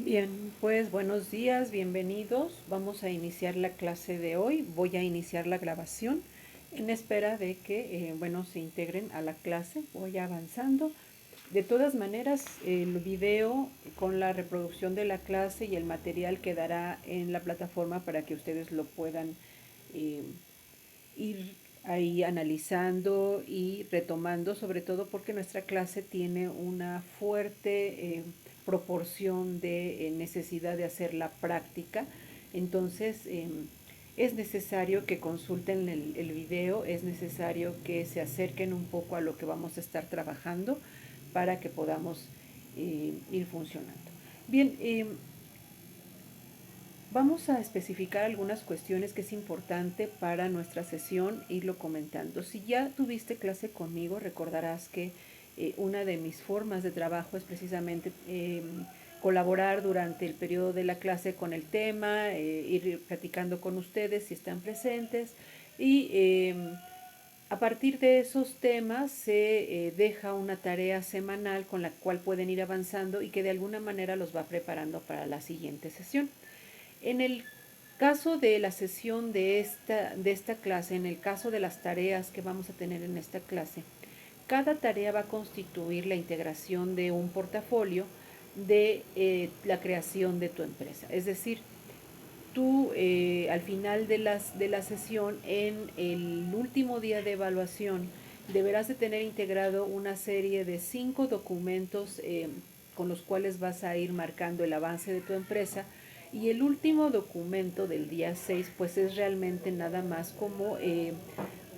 Bien, pues buenos días, bienvenidos. Vamos a iniciar la clase de hoy. Voy a iniciar la grabación en espera de que, se integren a la clase. Voy avanzando. De todas maneras, el video con la reproducción de la clase y el material quedará en la plataforma para que ustedes lo puedan eh, ir ahí analizando y retomando, sobre todo porque nuestra clase tiene una fuerte proporción de necesidad de hacer la práctica. Entonces, es necesario que consulten el video, es necesario que se acerquen un poco a lo que vamos a estar trabajando para que podamos ir funcionando. Bien, vamos a especificar algunas cuestiones que es importante para nuestra sesión irlo comentando. Si ya tuviste clase conmigo, recordarás que una de mis formas de trabajo es precisamente colaborar durante el periodo de la clase con el tema, ir platicando con ustedes si están presentes y a partir de esos temas se deja una tarea semanal con la cual pueden ir avanzando y que de alguna manera los va preparando para la siguiente sesión. En el caso de la sesión de esta clase, en el caso de las tareas que vamos a tener en esta clase, cada tarea va a constituir la integración de un portafolio de la creación de tu empresa. Es decir, tú al final de la sesión, en el último día de evaluación, deberás de tener integrado una serie de 5 documentos con los cuales vas a ir marcando el avance de tu empresa. Y el último documento del día 6 pues es realmente nada más como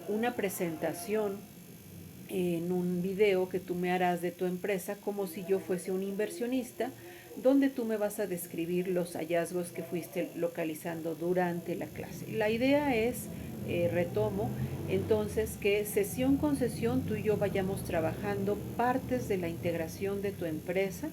una presentación en un video que tú me harás de tu empresa como si yo fuese un inversionista, donde tú me vas a describir los hallazgos que fuiste localizando durante la clase. La idea es, retomo, entonces que sesión con sesión tú y yo vayamos trabajando partes de la integración de tu empresa,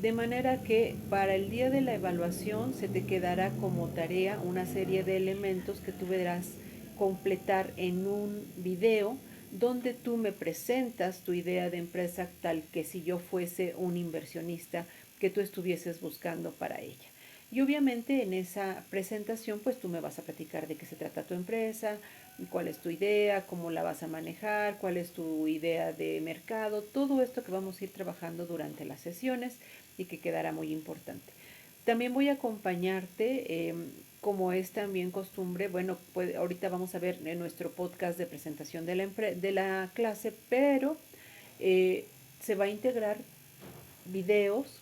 de manera que para el día de la evaluación se te quedará como tarea una serie de elementos que tú deberás completar en un video donde tú me presentas tu idea de empresa tal que si yo fuese un inversionista que tú estuvieses buscando para ella. Y obviamente en esa presentación pues tú me vas a platicar de qué se trata tu empresa, cuál es tu idea, cómo la vas a manejar, cuál es tu idea de mercado, todo esto que vamos a ir trabajando durante las sesiones y que quedará muy importante. También voy a acompañarte, como es también costumbre, bueno, pues ahorita vamos a ver en nuestro podcast de presentación de la clase, pero eh, se va a integrar videos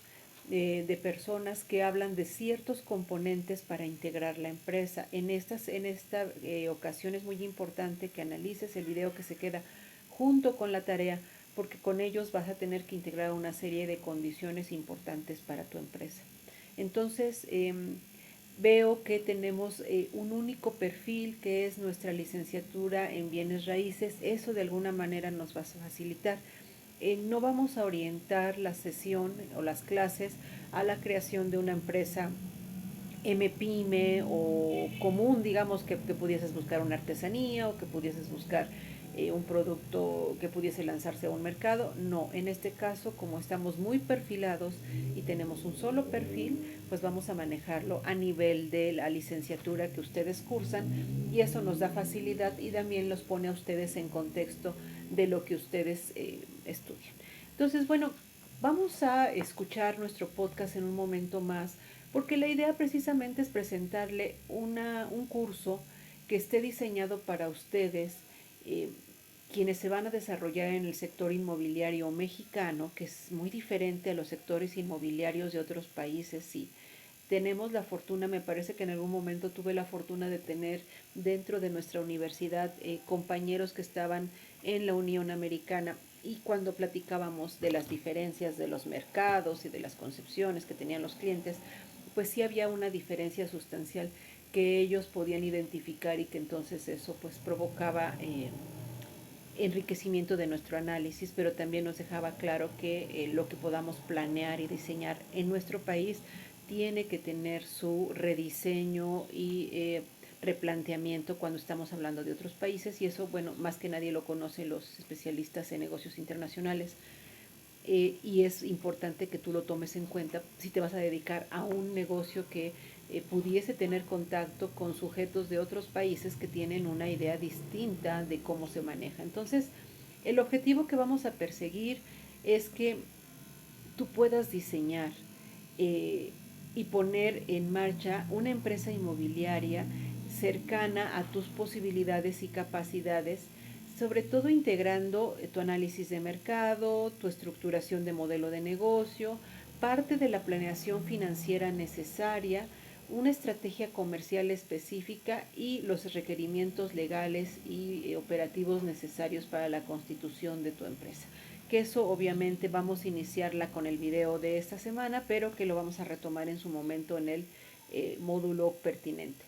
de personas que hablan de ciertos componentes para integrar la empresa. En esta ocasión es muy importante que analices el video que se queda junto con la tarea, porque con ellos vas a tener que integrar una serie de condiciones importantes para tu empresa. Entonces, veo que tenemos un único perfil que es nuestra licenciatura en bienes raíces. Eso de alguna manera nos va a facilitar. No vamos a orientar la sesión o las clases a la creación de una empresa MPYME o común, digamos, que pudieses buscar una artesanía o que pudieses buscar un producto que pudiese lanzarse a un mercado. No, en este caso, como estamos muy perfilados y tenemos un solo perfil, pues vamos a manejarlo a nivel de la licenciatura que ustedes cursan, y eso nos da facilidad y también los pone a ustedes en contexto de lo que ustedes estudian. Entonces, bueno, vamos a escuchar nuestro podcast en un momento más, porque la idea precisamente es presentarle un curso que esté diseñado para ustedes, eh, quienes se van a desarrollar en el sector inmobiliario mexicano, que es muy diferente a los sectores inmobiliarios de otros países. Y tenemos la fortuna, me parece que en algún momento tuve la fortuna de tener dentro de nuestra universidad compañeros que estaban en la Unión Americana, y cuando platicábamos de las diferencias de los mercados y de las concepciones que tenían los clientes, pues sí había una diferencia sustancial que ellos podían identificar, y que entonces eso pues provocaba enriquecimiento de nuestro análisis, pero también nos dejaba claro que lo que podamos planear y diseñar en nuestro país tiene que tener su rediseño y replanteamiento cuando estamos hablando de otros países, y eso, bueno, más que nadie lo conocen los especialistas en negocios internacionales. y es importante que tú lo tomes en cuenta si te vas a dedicar a un negocio que pudiese tener contacto con sujetos de otros países que tienen una idea distinta de cómo se maneja. Entonces, el objetivo que vamos a perseguir es que tú puedas diseñar y poner en marcha una empresa inmobiliaria cercana a tus posibilidades y capacidades, sobre todo integrando tu análisis de mercado, tu estructuración de modelo de negocio, parte de la planeación financiera necesaria, una estrategia comercial específica y los requerimientos legales y operativos necesarios para la constitución de tu empresa. Que eso obviamente vamos a iniciarla con el video de esta semana, pero que lo vamos a retomar en su momento en el módulo pertinente.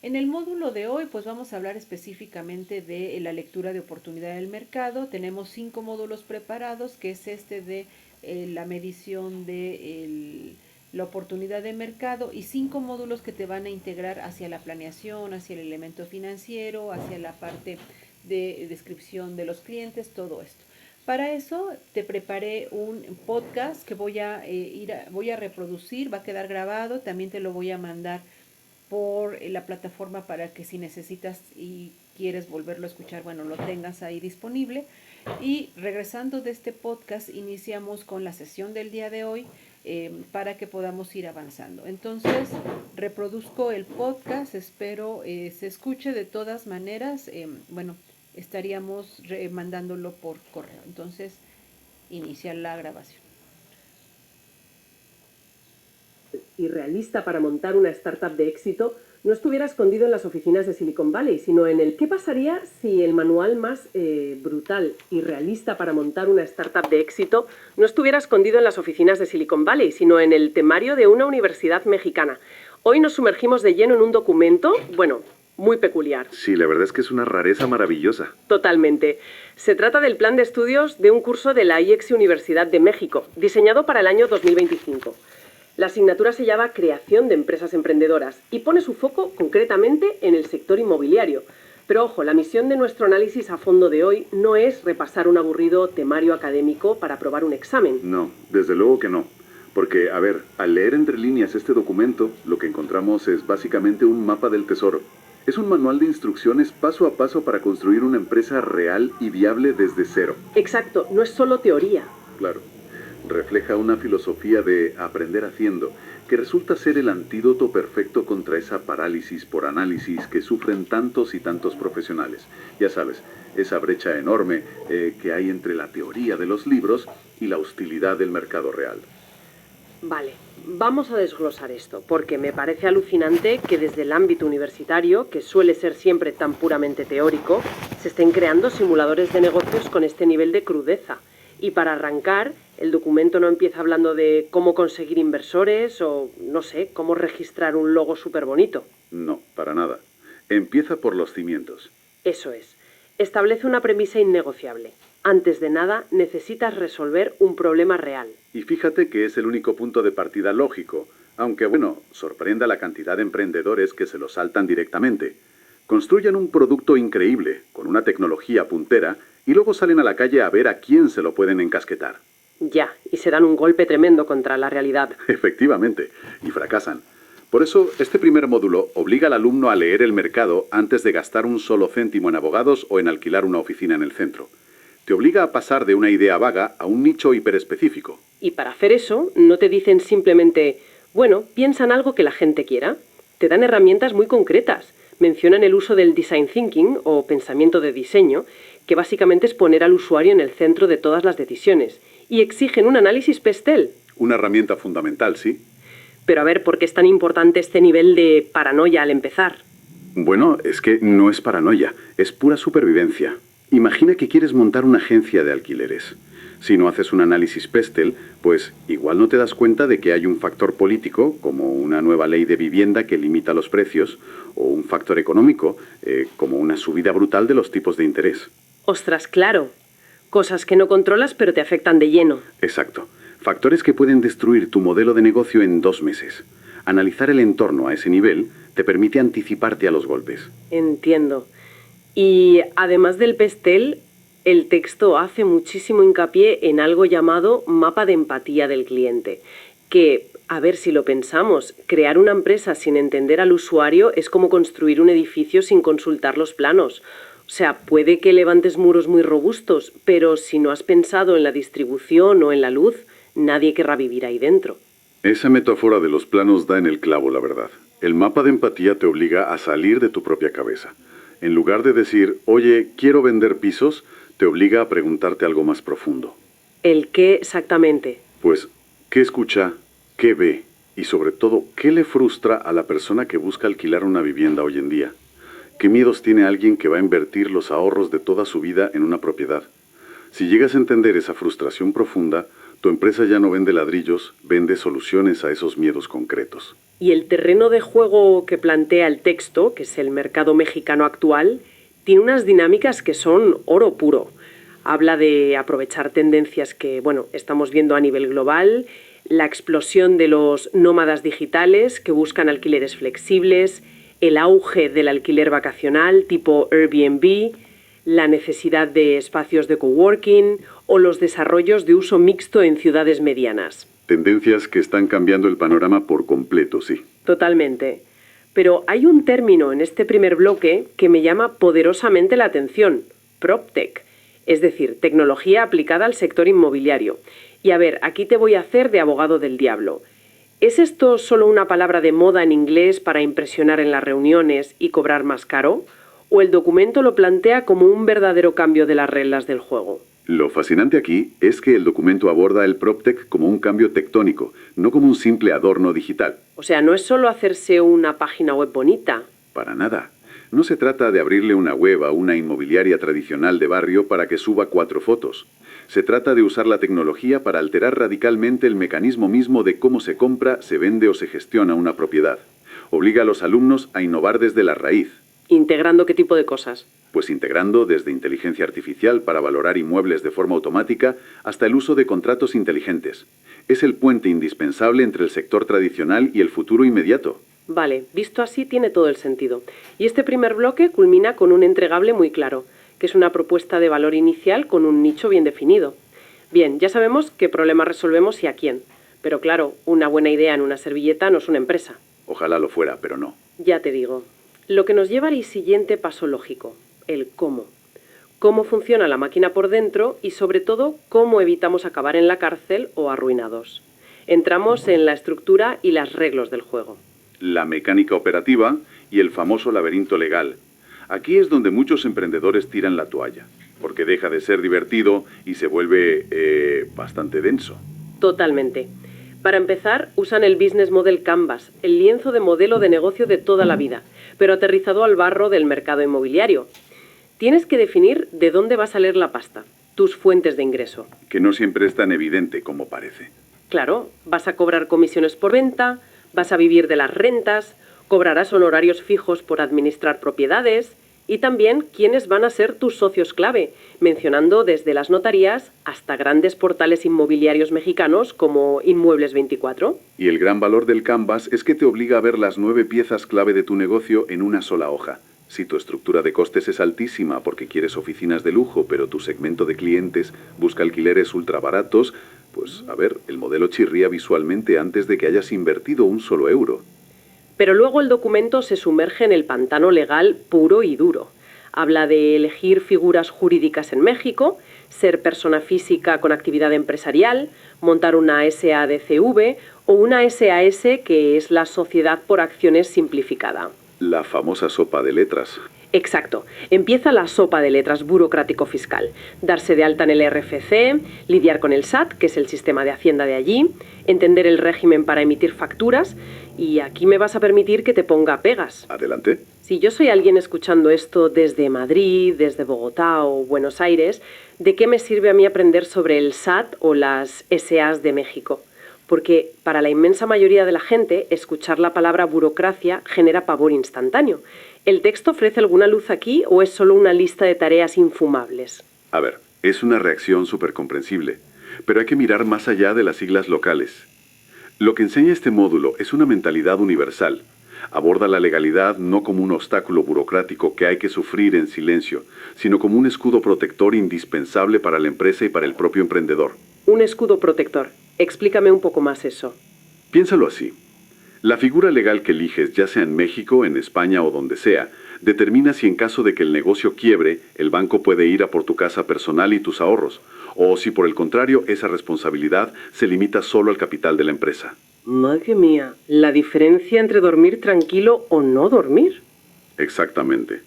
En el módulo de hoy, pues vamos a hablar específicamente de la lectura de oportunidad del mercado. Tenemos 5 módulos preparados, que es este de la medición de la oportunidad de mercado, y 5 módulos que te van a integrar hacia la planeación, hacia el elemento financiero, hacia la parte de descripción de los clientes, todo esto. Para eso te preparé un podcast que voy a reproducir, va a quedar grabado, también te lo voy a mandar por la plataforma para que si necesitas y quieres volverlo a escuchar, bueno, lo tengas ahí disponible. Y regresando de este podcast, iniciamos con la sesión del día de hoy para que podamos ir avanzando. Entonces, reproduzco el podcast, espero se escuche de todas maneras. Bueno, estaríamos mandándolo por correo. Entonces, inicia la grabación. Irrealista para montar una startup de éxito no estuviera escondido en las oficinas de Silicon Valley, sino en el ¿qué pasaría si el manual más brutal y realista para montar una startup de éxito no estuviera escondido en las oficinas de Silicon Valley, sino en el temario de una universidad mexicana? Hoy nos sumergimos de lleno en un documento, bueno, muy peculiar. Sí, la verdad es que es una rareza maravillosa. Totalmente. Se trata del plan de estudios de un curso de la IEX Universidad de México, diseñado para el año 2025. La asignatura se llama Creación de Empresas Emprendedoras y pone su foco concretamente en el sector inmobiliario. Pero ojo, la misión de nuestro análisis a fondo de hoy no es repasar un aburrido temario académico para aprobar un examen. No, desde luego que no. Porque, a ver, al leer entre líneas este documento, lo que encontramos es básicamente un mapa del tesoro. Es un manual de instrucciones paso a paso para construir una empresa real y viable desde cero. Exacto, no es solo teoría. Claro. Refleja una filosofía de aprender haciendo, que resulta ser el antídoto perfecto contra esa parálisis por análisis que sufren tantos y tantos profesionales. Ya sabes, esa brecha enorme que hay entre la teoría de los libros y la hostilidad del mercado real. Vale, vamos a desglosar esto, porque me parece alucinante que desde el ámbito universitario, que suele ser siempre tan puramente teórico, se estén creando simuladores de negocios con este nivel de crudeza. Y para arrancar, el documento no empieza hablando de cómo conseguir inversores o, no sé, cómo registrar un logo súper bonito. No, para nada. Empieza por los cimientos. Eso es. Establece una premisa innegociable. Antes de nada, necesitas resolver un problema real. Y fíjate que es el único punto de partida lógico, aunque bueno, sorprenda la cantidad de emprendedores que se lo saltan directamente. Construyen un producto increíble, con una tecnología puntera, y luego salen a la calle a ver a quién se lo pueden encasquetar. Ya, y se dan un golpe tremendo contra la realidad. Efectivamente, y fracasan. Por eso, este primer módulo obliga al alumno a leer el mercado antes de gastar un solo céntimo en abogados o en alquilar una oficina en el centro. Te obliga a pasar de una idea vaga a un nicho hiperespecífico. Y para hacer eso, no te dicen simplemente, bueno, piensa en algo que la gente quiera. Te dan herramientas muy concretas. Mencionan el uso del design thinking o pensamiento de diseño, que básicamente es poner al usuario en el centro de todas las decisiones, y exigen un análisis PESTEL. Una herramienta fundamental, sí. Pero a ver, ¿por qué es tan importante este nivel de paranoia al empezar? Bueno, es que no es paranoia, es pura supervivencia. Imagina que quieres montar una agencia de alquileres. Si no haces un análisis PESTEL, pues igual no te das cuenta de que hay un factor político, como una nueva ley de vivienda que limita los precios, o un factor económico, como una subida brutal de los tipos de interés. Ostras, claro. Cosas que no controlas pero te afectan de lleno. Exacto. Factores que pueden destruir tu modelo de negocio en 2 meses. Analizar el entorno a ese nivel te permite anticiparte a los golpes. Entiendo. Y además del PESTEL, el texto hace muchísimo hincapié en algo llamado mapa de empatía del cliente, que, a ver si lo pensamos, crear una empresa sin entender al usuario es como construir un edificio sin consultar los planos. O sea, puede que levantes muros muy robustos, pero si no has pensado en la distribución o en la luz, nadie querrá vivir ahí dentro. Esa metáfora de los planos da en el clavo, la verdad. El mapa de empatía te obliga a salir de tu propia cabeza. En lugar de decir, oye, quiero vender pisos, te obliga a preguntarte algo más profundo. ¿El qué exactamente? Pues, ¿qué escucha? ¿Qué ve? Y sobre todo, ¿qué le frustra a la persona que busca alquilar una vivienda hoy en día? ¿Qué miedos tiene alguien que va a invertir los ahorros de toda su vida en una propiedad? Si llegas a entender esa frustración profunda, tu empresa ya no vende ladrillos, vende soluciones a esos miedos concretos. Y el terreno de juego que plantea el texto, que es el mercado mexicano actual, tiene unas dinámicas que son oro puro. Habla de aprovechar tendencias que, estamos viendo a nivel global, la explosión de los nómadas digitales que buscan alquileres flexibles, el auge del alquiler vacacional tipo Airbnb, la necesidad de espacios de coworking o los desarrollos de uso mixto en ciudades medianas. Tendencias que están cambiando el panorama por completo, sí. Totalmente. Pero hay un término en este primer bloque que me llama poderosamente la atención, PropTech, es decir, tecnología aplicada al sector inmobiliario. Y a ver, aquí te voy a hacer de abogado del diablo. ¿Es esto solo una palabra de moda en inglés para impresionar en las reuniones y cobrar más caro? ¿O el documento lo plantea como un verdadero cambio de las reglas del juego? Lo fascinante aquí es que el documento aborda el PropTech como un cambio tectónico, no como un simple adorno digital. O sea, no es solo hacerse una página web bonita. Para nada. No se trata de abrirle una web a una inmobiliaria tradicional de barrio para que suba 4 fotos. Se trata de usar la tecnología para alterar radicalmente el mecanismo mismo de cómo se compra, se vende o se gestiona una propiedad. Obliga a los alumnos a innovar desde la raíz. ¿Integrando qué tipo de cosas? Pues integrando desde inteligencia artificial para valorar inmuebles de forma automática hasta el uso de contratos inteligentes. Es el puente indispensable entre el sector tradicional y el futuro inmediato. Vale, visto así tiene todo el sentido. Y este primer bloque culmina con un entregable muy claro, que es una propuesta de valor inicial con un nicho bien definido. Bien, ya sabemos qué problema resolvemos y a quién. Pero claro, una buena idea en una servilleta no es una empresa. Ojalá lo fuera, pero no. Ya te digo. Lo que nos lleva al siguiente paso lógico, el cómo. Cómo funciona la máquina por dentro y sobre todo cómo evitamos acabar en la cárcel o arruinados. Entramos en la estructura y las reglas del juego. La mecánica operativa y el famoso laberinto legal. Aquí es donde muchos emprendedores tiran la toalla, porque deja de ser divertido y se vuelve bastante denso. Totalmente. Para empezar, usan el Business Model Canvas, el lienzo de modelo de negocio de toda la vida, pero aterrizado al barro del mercado inmobiliario. Tienes que definir de dónde va a salir la pasta, tus fuentes de ingreso. Que no siempre es tan evidente como parece. Claro, vas a cobrar comisiones por venta, vas a vivir de las rentas, cobrarás honorarios fijos por administrar propiedades y también quiénes van a ser tus socios clave, mencionando desde las notarías hasta grandes portales inmobiliarios mexicanos como Inmuebles 24. Y el gran valor del Canvas es que te obliga a ver las 9 piezas clave de tu negocio en una sola hoja. Si tu estructura de costes es altísima porque quieres oficinas de lujo, pero tu segmento de clientes busca alquileres ultra baratos, pues a ver, el modelo chirría visualmente antes de que hayas invertido un solo euro. Pero luego el documento se sumerge en el pantano legal puro y duro. Habla de elegir figuras jurídicas en México, ser persona física con actividad empresarial, montar una SADCV o una SAS, que es la Sociedad por Acciones Simplificada. La famosa sopa de letras. Exacto. Empieza la sopa de letras burocrático-fiscal. Darse de alta en el RFC, lidiar con el SAT, que es el sistema de Hacienda de allí, entender el régimen para emitir facturas, y aquí me vas a permitir que te ponga pegas. Adelante. Si yo soy alguien escuchando esto desde Madrid, desde Bogotá o Buenos Aires, ¿de qué me sirve a mí aprender sobre el SAT o las SAs de México? Porque para la inmensa mayoría de la gente, escuchar la palabra burocracia genera pavor instantáneo. ¿El texto ofrece alguna luz aquí o es solo una lista de tareas infumables? A ver, es una reacción súper comprensible, pero hay que mirar más allá de las siglas locales. Lo que enseña este módulo es una mentalidad universal. Aborda la legalidad no como un obstáculo burocrático que hay que sufrir en silencio, sino como un escudo protector indispensable para la empresa y para el propio emprendedor. Un escudo protector. Explícame un poco más eso. Piénsalo así. La figura legal que eliges, ya sea en México, en España o donde sea, determina si en caso de que el negocio quiebre, el banco puede ir a por tu casa personal y tus ahorros, o si por el contrario esa responsabilidad se limita solo al capital de la empresa. Madre mía, la diferencia entre dormir tranquilo o no dormir. Exactamente.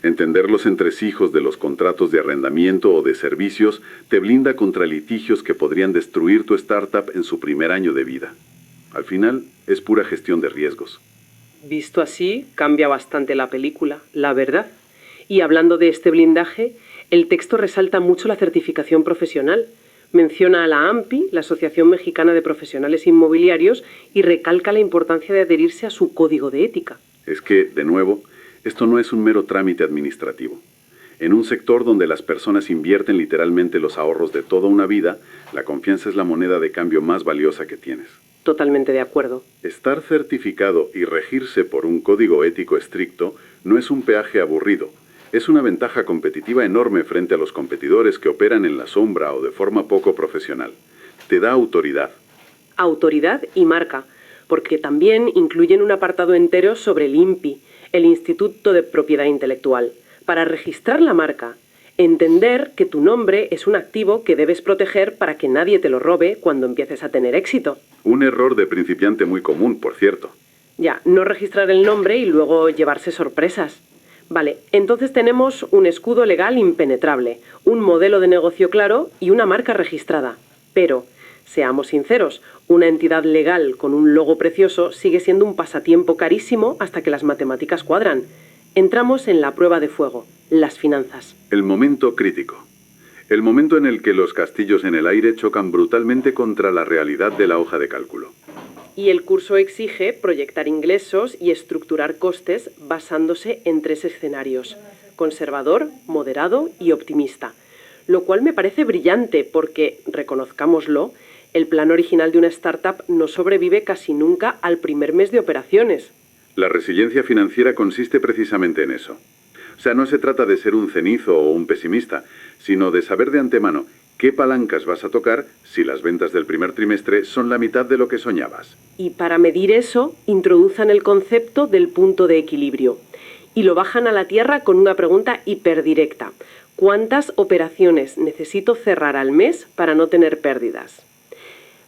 Entender los entresijos de los contratos de arrendamiento o de servicios te blinda contra litigios que podrían destruir tu startup en su primer año de vida. Al final, es pura gestión de riesgos. Visto así, cambia bastante la película, la verdad. Y hablando de este blindaje, el texto resalta mucho la certificación profesional. Menciona a la AMPI, la Asociación Mexicana de Profesionales Inmobiliarios, y recalca la importancia de adherirse a su código de ética. Es que, de nuevo, esto no es un mero trámite administrativo. En un sector donde las personas invierten literalmente los ahorros de toda una vida, la confianza es la moneda de cambio más valiosa que tienes. Totalmente de acuerdo. Estar certificado y regirse por un código ético estricto no es un peaje aburrido. Es una ventaja competitiva enorme frente a los competidores que operan en la sombra o de forma poco profesional. Te da autoridad. Autoridad y marca, porque también incluyen un apartado entero sobre el INPI, el Instituto de Propiedad Intelectual, para registrar la marca. Entender que tu nombre es un activo que debes proteger para que nadie te lo robe cuando empieces a tener éxito. Un error de principiante muy común, por cierto. Ya, no registrar el nombre y luego llevarse sorpresas. Vale, entonces tenemos un escudo legal impenetrable, un modelo de negocio claro y una marca registrada. Pero, seamos sinceros, una entidad legal con un logo precioso sigue siendo un pasatiempo carísimo hasta que las matemáticas cuadran. Entramos en la prueba de fuego, las finanzas. El momento crítico. El momento en el que los castillos en el aire chocan brutalmente contra la realidad de la hoja de cálculo. Y el curso exige proyectar ingresos y estructurar costes basándose en 3 escenarios: conservador, moderado y optimista. Lo cual me parece brillante porque, reconozcámoslo, el plan original de una startup no sobrevive casi nunca al primer mes de operaciones. La resiliencia financiera consiste precisamente en eso. O sea, no se trata de ser un cenizo o un pesimista, sino de saber de antemano qué palancas vas a tocar si las ventas del primer trimestre son la mitad de lo que soñabas. Y para medir eso, introduzcan el concepto del punto de equilibrio. Y lo bajan a la tierra con una pregunta hiperdirecta. ¿Cuántas operaciones necesito cerrar al mes para no tener pérdidas?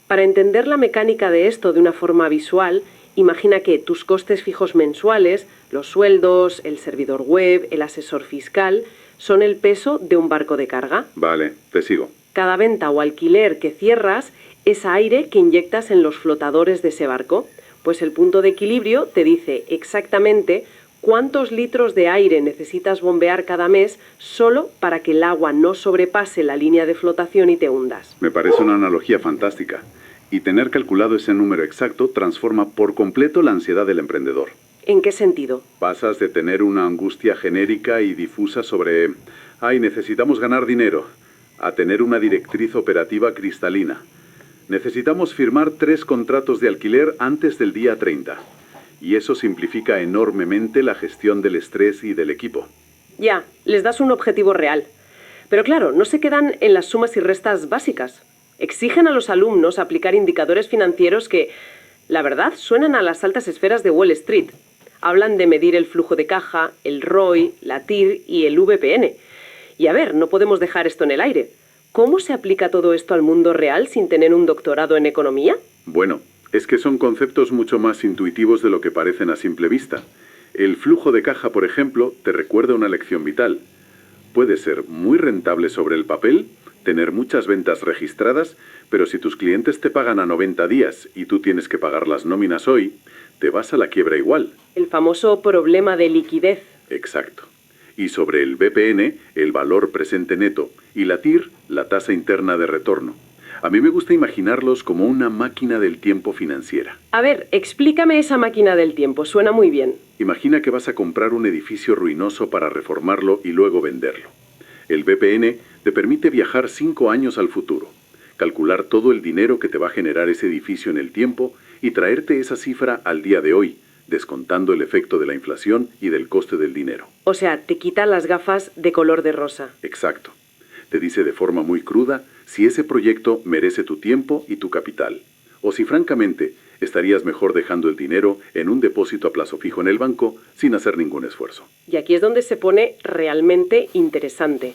Para entender la mecánica de esto de una forma visual, imagina que tus costes fijos mensuales, los sueldos, el servidor web, el asesor fiscal, son el peso de un barco de carga. Vale, te sigo. Cada venta o alquiler que cierras es aire que inyectas en los flotadores de ese barco. Pues el punto de equilibrio te dice exactamente cuántos litros de aire necesitas bombear cada mes solo para que el agua no sobrepase la línea de flotación y te hundas. Me parece una analogía fantástica. Y tener calculado ese número exacto transforma por completo la ansiedad del emprendedor. ¿En qué sentido? Pasas de tener una angustia genérica y difusa sobre «ay, necesitamos ganar dinero», a tener una directriz operativa cristalina. Necesitamos firmar 3 contratos de alquiler antes del día 30. Y eso simplifica enormemente la gestión del estrés y del equipo. Ya, les das un objetivo real. Pero claro, no se quedan en las sumas y restas básicas. Exigen a los alumnos aplicar indicadores financieros que, la verdad, suenan a las altas esferas de Wall Street. Hablan de medir el flujo de caja, el ROI, la TIR y el VPN. Y a ver, no podemos dejar esto en el aire. ¿Cómo se aplica todo esto al mundo real sin tener un doctorado en economía? Bueno, es que son conceptos mucho más intuitivos de lo que parecen a simple vista. El flujo de caja, por ejemplo, te recuerda una lección vital. Puede ser muy rentable sobre el papel, tener muchas ventas registradas, pero si tus clientes te pagan a 90 días y tú tienes que pagar las nóminas hoy, te vas a la quiebra igual. El famoso problema de liquidez. Exacto. Y sobre el VPN, el valor presente neto, y la TIR, la tasa interna de retorno. A mí me gusta imaginarlos como una máquina del tiempo financiera. A ver, explícame esa máquina del tiempo, suena muy bien. Imagina que vas a comprar un edificio ruinoso para reformarlo y luego venderlo. El VPN te permite viajar 5 años al futuro, calcular todo el dinero que te va a generar ese edificio en el tiempo y traerte esa cifra al día de hoy, descontando el efecto de la inflación y del coste del dinero. O sea, te quita las gafas de color de rosa. Exacto. Te dice de forma muy cruda si ese proyecto merece tu tiempo y tu capital, o si francamente estarías mejor dejando el dinero en un depósito a plazo fijo en el banco sin hacer ningún esfuerzo. Y aquí es donde se pone realmente interesante,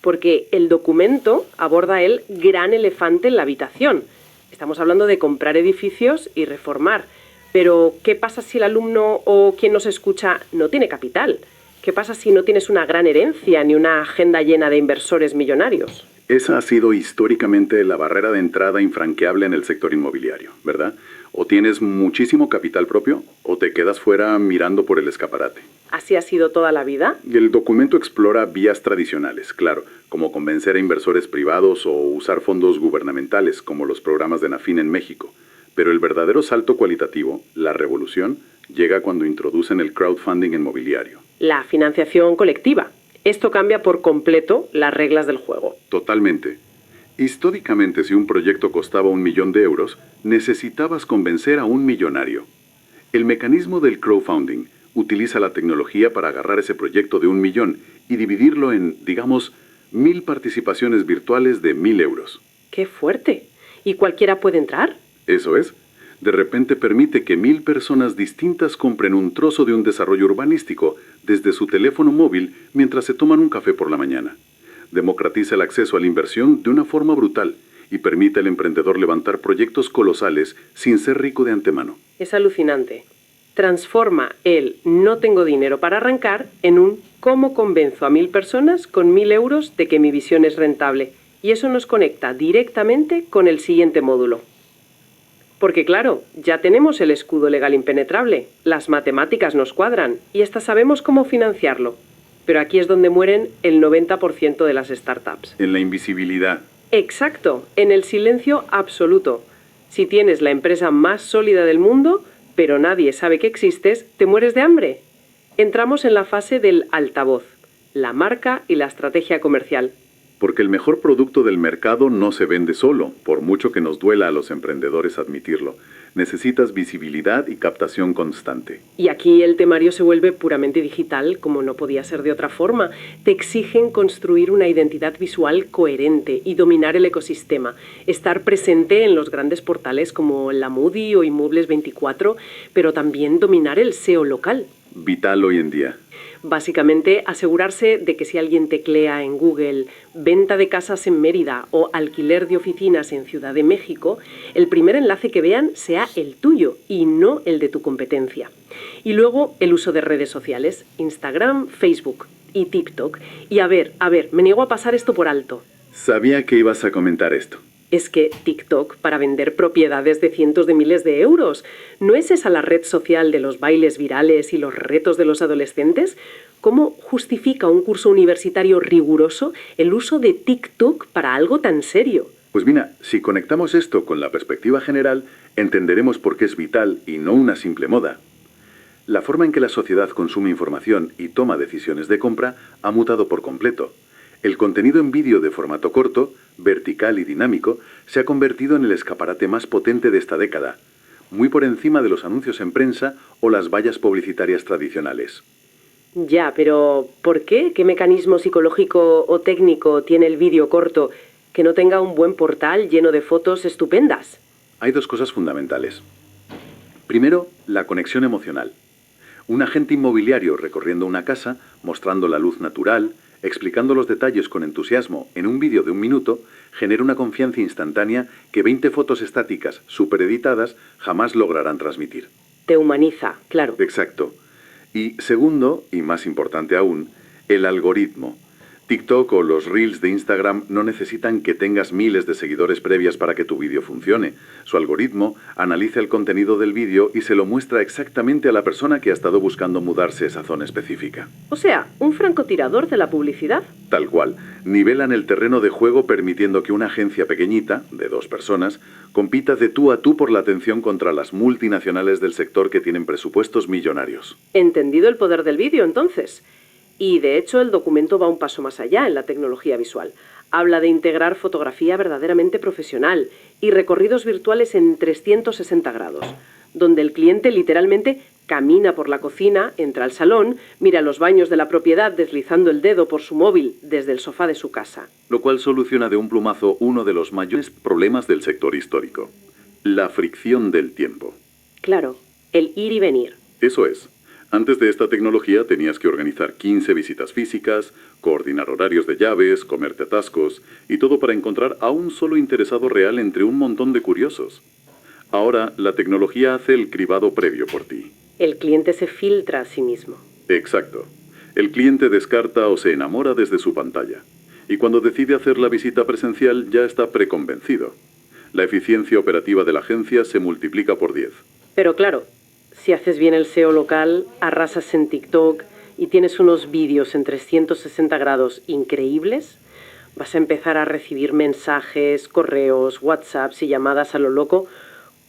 porque el documento aborda el gran elefante en la habitación. Estamos hablando de comprar edificios y reformar. Pero, ¿qué pasa si el alumno o quien nos escucha no tiene capital? ¿Qué pasa si no tienes una gran herencia ni una agenda llena de inversores millonarios? Esa ha sido históricamente la barrera de entrada infranqueable en el sector inmobiliario, ¿verdad? O tienes muchísimo capital propio o te quedas fuera mirando por el escaparate. ¿Así ha sido toda la vida? El documento explora vías tradicionales, claro, como convencer a inversores privados o usar fondos gubernamentales, como los programas de Nafin en México. Pero el verdadero salto cualitativo, la revolución, llega cuando introducen el crowdfunding inmobiliario. La financiación colectiva. Esto cambia por completo las reglas del juego. Totalmente. Históricamente, si un proyecto costaba 1 millón de euros, necesitabas convencer a un millonario. El mecanismo del crowdfunding utiliza la tecnología para agarrar ese proyecto de 1 millón y dividirlo en, digamos, 1000 participaciones virtuales de 1000 euros. ¡Qué fuerte! ¿Y cualquiera puede entrar? Eso es. De repente permite que 1000 personas distintas compren un trozo de un desarrollo urbanístico desde su teléfono móvil mientras se toman un café por la mañana. Democratiza el acceso a la inversión de una forma brutal y permite al emprendedor levantar proyectos colosales sin ser rico de antemano. Es alucinante. Transforma el no tengo dinero para arrancar en un cómo convenzo a 1000 personas con 1000 euros de que mi visión es rentable. Y eso nos conecta directamente con el siguiente módulo. Porque claro, ya tenemos el escudo legal impenetrable, las matemáticas nos cuadran y hasta sabemos cómo financiarlo. Pero aquí es donde mueren el 90% de las startups. En la invisibilidad. Exacto, en el silencio absoluto. Si tienes la empresa más sólida del mundo, pero nadie sabe que existes, te mueres de hambre. Entramos en la fase del altavoz, la marca y la estrategia comercial. Porque el mejor producto del mercado no se vende solo, por mucho que nos duela a los emprendedores admitirlo. Necesitas visibilidad y captación constante. Y aquí el temario se vuelve puramente digital, como no podía ser de otra forma. Te exigen construir una identidad visual coherente y dominar el ecosistema. Estar presente en los grandes portales como la Moody o Inmuebles 24, pero también dominar el SEO local. Vital hoy en día. Básicamente, asegurarse de que si alguien teclea en Google venta de casas en Mérida o alquiler de oficinas en Ciudad de México, el primer enlace que vean sea el tuyo y no el de tu competencia. Y luego el uso de redes sociales, Instagram, Facebook y TikTok. Y a ver, me niego a pasar esto por alto. Sabía que ibas a comentar esto. Es que TikTok para vender propiedades de cientos de miles de euros. ¿No es esa la red social de los bailes virales y los retos de los adolescentes? ¿Cómo justifica un curso universitario riguroso el uso de TikTok para algo tan serio? Pues mira, si conectamos esto con la perspectiva general, entenderemos por qué es vital y no una simple moda. La forma en que la sociedad consume información y toma decisiones de compra ha mutado por completo. El contenido en vídeo de formato corto, vertical y dinámico, se ha convertido en el escaparate más potente de esta década, muy por encima de los anuncios en prensa o las vallas publicitarias tradicionales. Ya, pero ¿por qué? ¿Qué mecanismo psicológico o técnico tiene el vídeo corto que no tenga un buen portal lleno de fotos estupendas? Hay dos cosas fundamentales. Primero, la conexión emocional. Un agente inmobiliario recorriendo una casa, mostrando la luz natural, explicando los detalles con entusiasmo en un vídeo de 1 minuto, genera una confianza instantánea que 20 fotos estáticas, supereditadas, jamás lograrán transmitir. Te humaniza, claro. Exacto. Y segundo, y más importante aún, el algoritmo. TikTok o los Reels de Instagram no necesitan que tengas miles de seguidores previas para que tu vídeo funcione. Su algoritmo analiza el contenido del vídeo y se lo muestra exactamente a la persona que ha estado buscando mudarse a esa zona específica. O sea, un francotirador de la publicidad. Tal cual. Nivelan el terreno de juego permitiendo que una agencia pequeñita, de 2 personas, compita de tú a tú por la atención contra las multinacionales del sector que tienen presupuestos millonarios. Entendido el poder del vídeo, entonces. Y de hecho el documento va un paso más allá en la tecnología visual. Habla de integrar fotografía verdaderamente profesional y recorridos virtuales en 360 grados, donde el cliente literalmente camina por la cocina, entra al salón, mira los baños de la propiedad deslizando el dedo por su móvil desde el sofá de su casa. Lo cual soluciona de un plumazo uno de los mayores problemas del sector histórico: la fricción del tiempo. Claro, el ir y venir. Eso es. Antes de esta tecnología tenías que organizar 15 visitas físicas, coordinar horarios de llaves, comerte atascos, y todo para encontrar a un solo interesado real entre un montón de curiosos. Ahora, la tecnología hace el cribado previo por ti. El cliente se filtra a sí mismo. Exacto. El cliente descarta o se enamora desde su pantalla. Y cuando decide hacer la visita presencial ya está preconvencido. La eficiencia operativa de la agencia se multiplica por 10. Pero claro, si haces bien el SEO local, arrasas en TikTok y tienes unos vídeos en 360 grados increíbles, vas a empezar a recibir mensajes, correos, WhatsApps y llamadas a lo loco.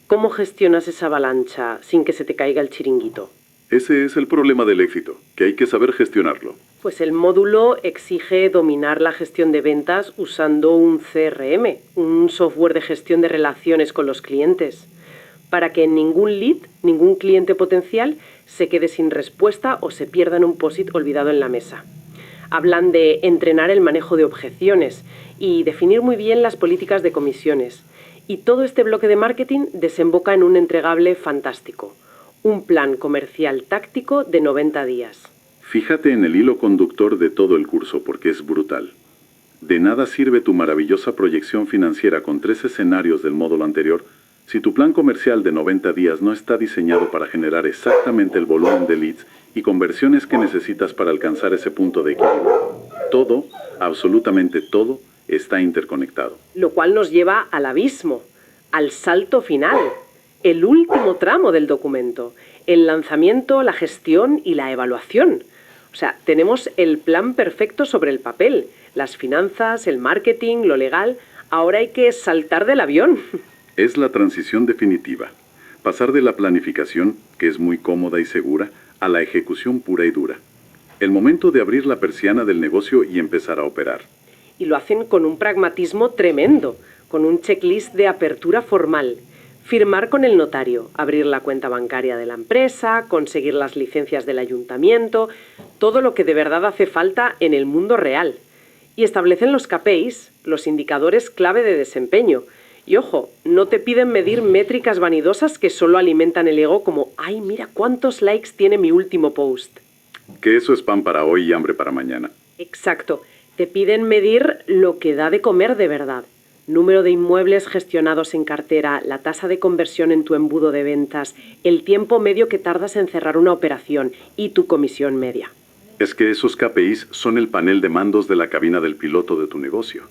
¿Cómo gestionas esa avalancha sin que se te caiga el chiringuito? Ese es el problema del éxito, que hay que saber gestionarlo. Pues el módulo exige dominar la gestión de ventas usando un CRM, un software de gestión de relaciones con los clientes, para que ningún lead, ningún cliente potencial, se quede sin respuesta o se pierda en un POSIT olvidado en la mesa. Hablan de entrenar el manejo de objeciones y definir muy bien las políticas de comisiones. Y todo este bloque de marketing desemboca en un entregable fantástico, un plan comercial táctico de 90 días. Fíjate en el hilo conductor de todo el curso porque es brutal. De nada sirve tu maravillosa proyección financiera con 3 escenarios del módulo anterior si tu plan comercial de 90 días no está diseñado para generar exactamente el volumen de leads y conversiones que necesitas para alcanzar ese punto de equilibrio. Todo, absolutamente todo, está interconectado. Lo cual nos lleva al abismo, al salto final, el último tramo del documento, el lanzamiento, la gestión y la evaluación. O sea, tenemos el plan perfecto sobre el papel, las finanzas, el marketing, lo legal. Ahora hay que saltar del avión. Es la transición definitiva. Pasar de la planificación, que es muy cómoda y segura, a la ejecución pura y dura. El momento de abrir la persiana del negocio y empezar a operar. Y lo hacen con un pragmatismo tremendo, con un checklist de apertura formal. Firmar con el notario, abrir la cuenta bancaria de la empresa, conseguir las licencias del ayuntamiento, todo lo que de verdad hace falta en el mundo real. Y establecen los KPIs, los indicadores clave de desempeño. Y ojo, no te piden medir métricas vanidosas que solo alimentan el ego como «ay, mira cuántos likes tiene mi último post». Que eso es pan para hoy y hambre para mañana. Exacto. Te piden medir lo que da de comer de verdad. Número de inmuebles gestionados en cartera, la tasa de conversión en tu embudo de ventas, el tiempo medio que tardas en cerrar una operación y tu comisión media. Es que esos KPIs son el panel de mandos de la cabina del piloto de tu negocio.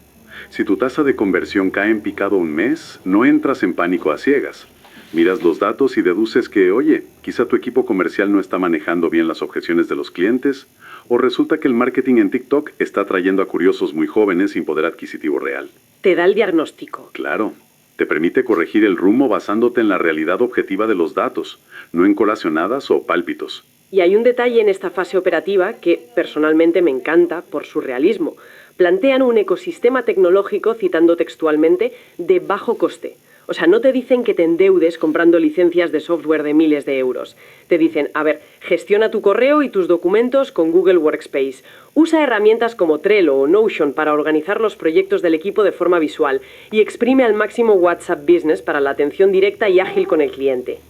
Si tu tasa de conversión cae en picado un mes, no entras en pánico a ciegas. Miras los datos y deduces que, oye, quizá tu equipo comercial no está manejando bien las objeciones de los clientes, o resulta que el marketing en TikTok está atrayendo a curiosos muy jóvenes sin poder adquisitivo real. Te da el diagnóstico. Claro, te permite corregir el rumbo basándote en la realidad objetiva de los datos, no en colacionadas o pálpitos. Y hay un detalle en esta fase operativa que personalmente me encanta por su realismo. Plantean un ecosistema tecnológico, citando textualmente, de bajo coste. O sea, no te dicen que te endeudes comprando licencias de software de miles de euros. Te dicen, a ver, gestiona tu correo y tus documentos con Google Workspace. Usa herramientas como Trello o Notion para organizar los proyectos del equipo de forma visual. Y exprime al máximo WhatsApp Business para la atención directa y ágil con el cliente.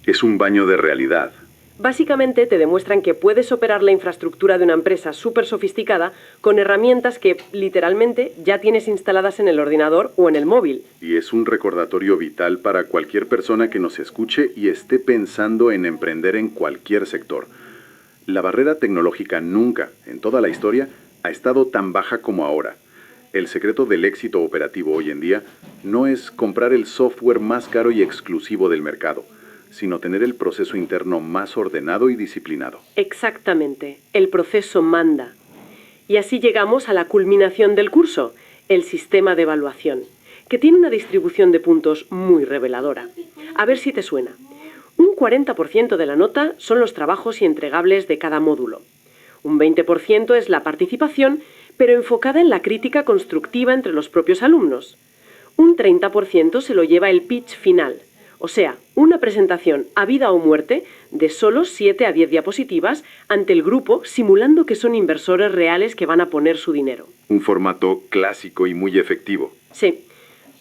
Es un baño de realidad. Básicamente te demuestran que puedes operar la infraestructura de una empresa súper sofisticada con herramientas que literalmente ya tienes instaladas en el ordenador o en el móvil. Y es un recordatorio vital para cualquier persona que nos escuche y esté pensando en emprender en cualquier sector. La barrera tecnológica nunca, en toda la historia, ha estado tan baja como ahora. El secreto del éxito operativo hoy en día no es comprar el software más caro y exclusivo del mercado, sino tener el proceso interno más ordenado y disciplinado. Exactamente, el proceso manda. Y así llegamos a la culminación del curso, el sistema de evaluación, que tiene una distribución de puntos muy reveladora. A ver si te suena. Un 40% de la nota son los trabajos y entregables de cada módulo. Un 20% es la participación, pero enfocada en la crítica constructiva entre los propios alumnos. Un 30% se lo lleva el pitch final, O sea, una presentación a vida o muerte de solo 7 a 10 diapositivas ante el grupo, simulando que son inversores reales que van a poner su dinero. Un formato clásico y muy efectivo. Sí.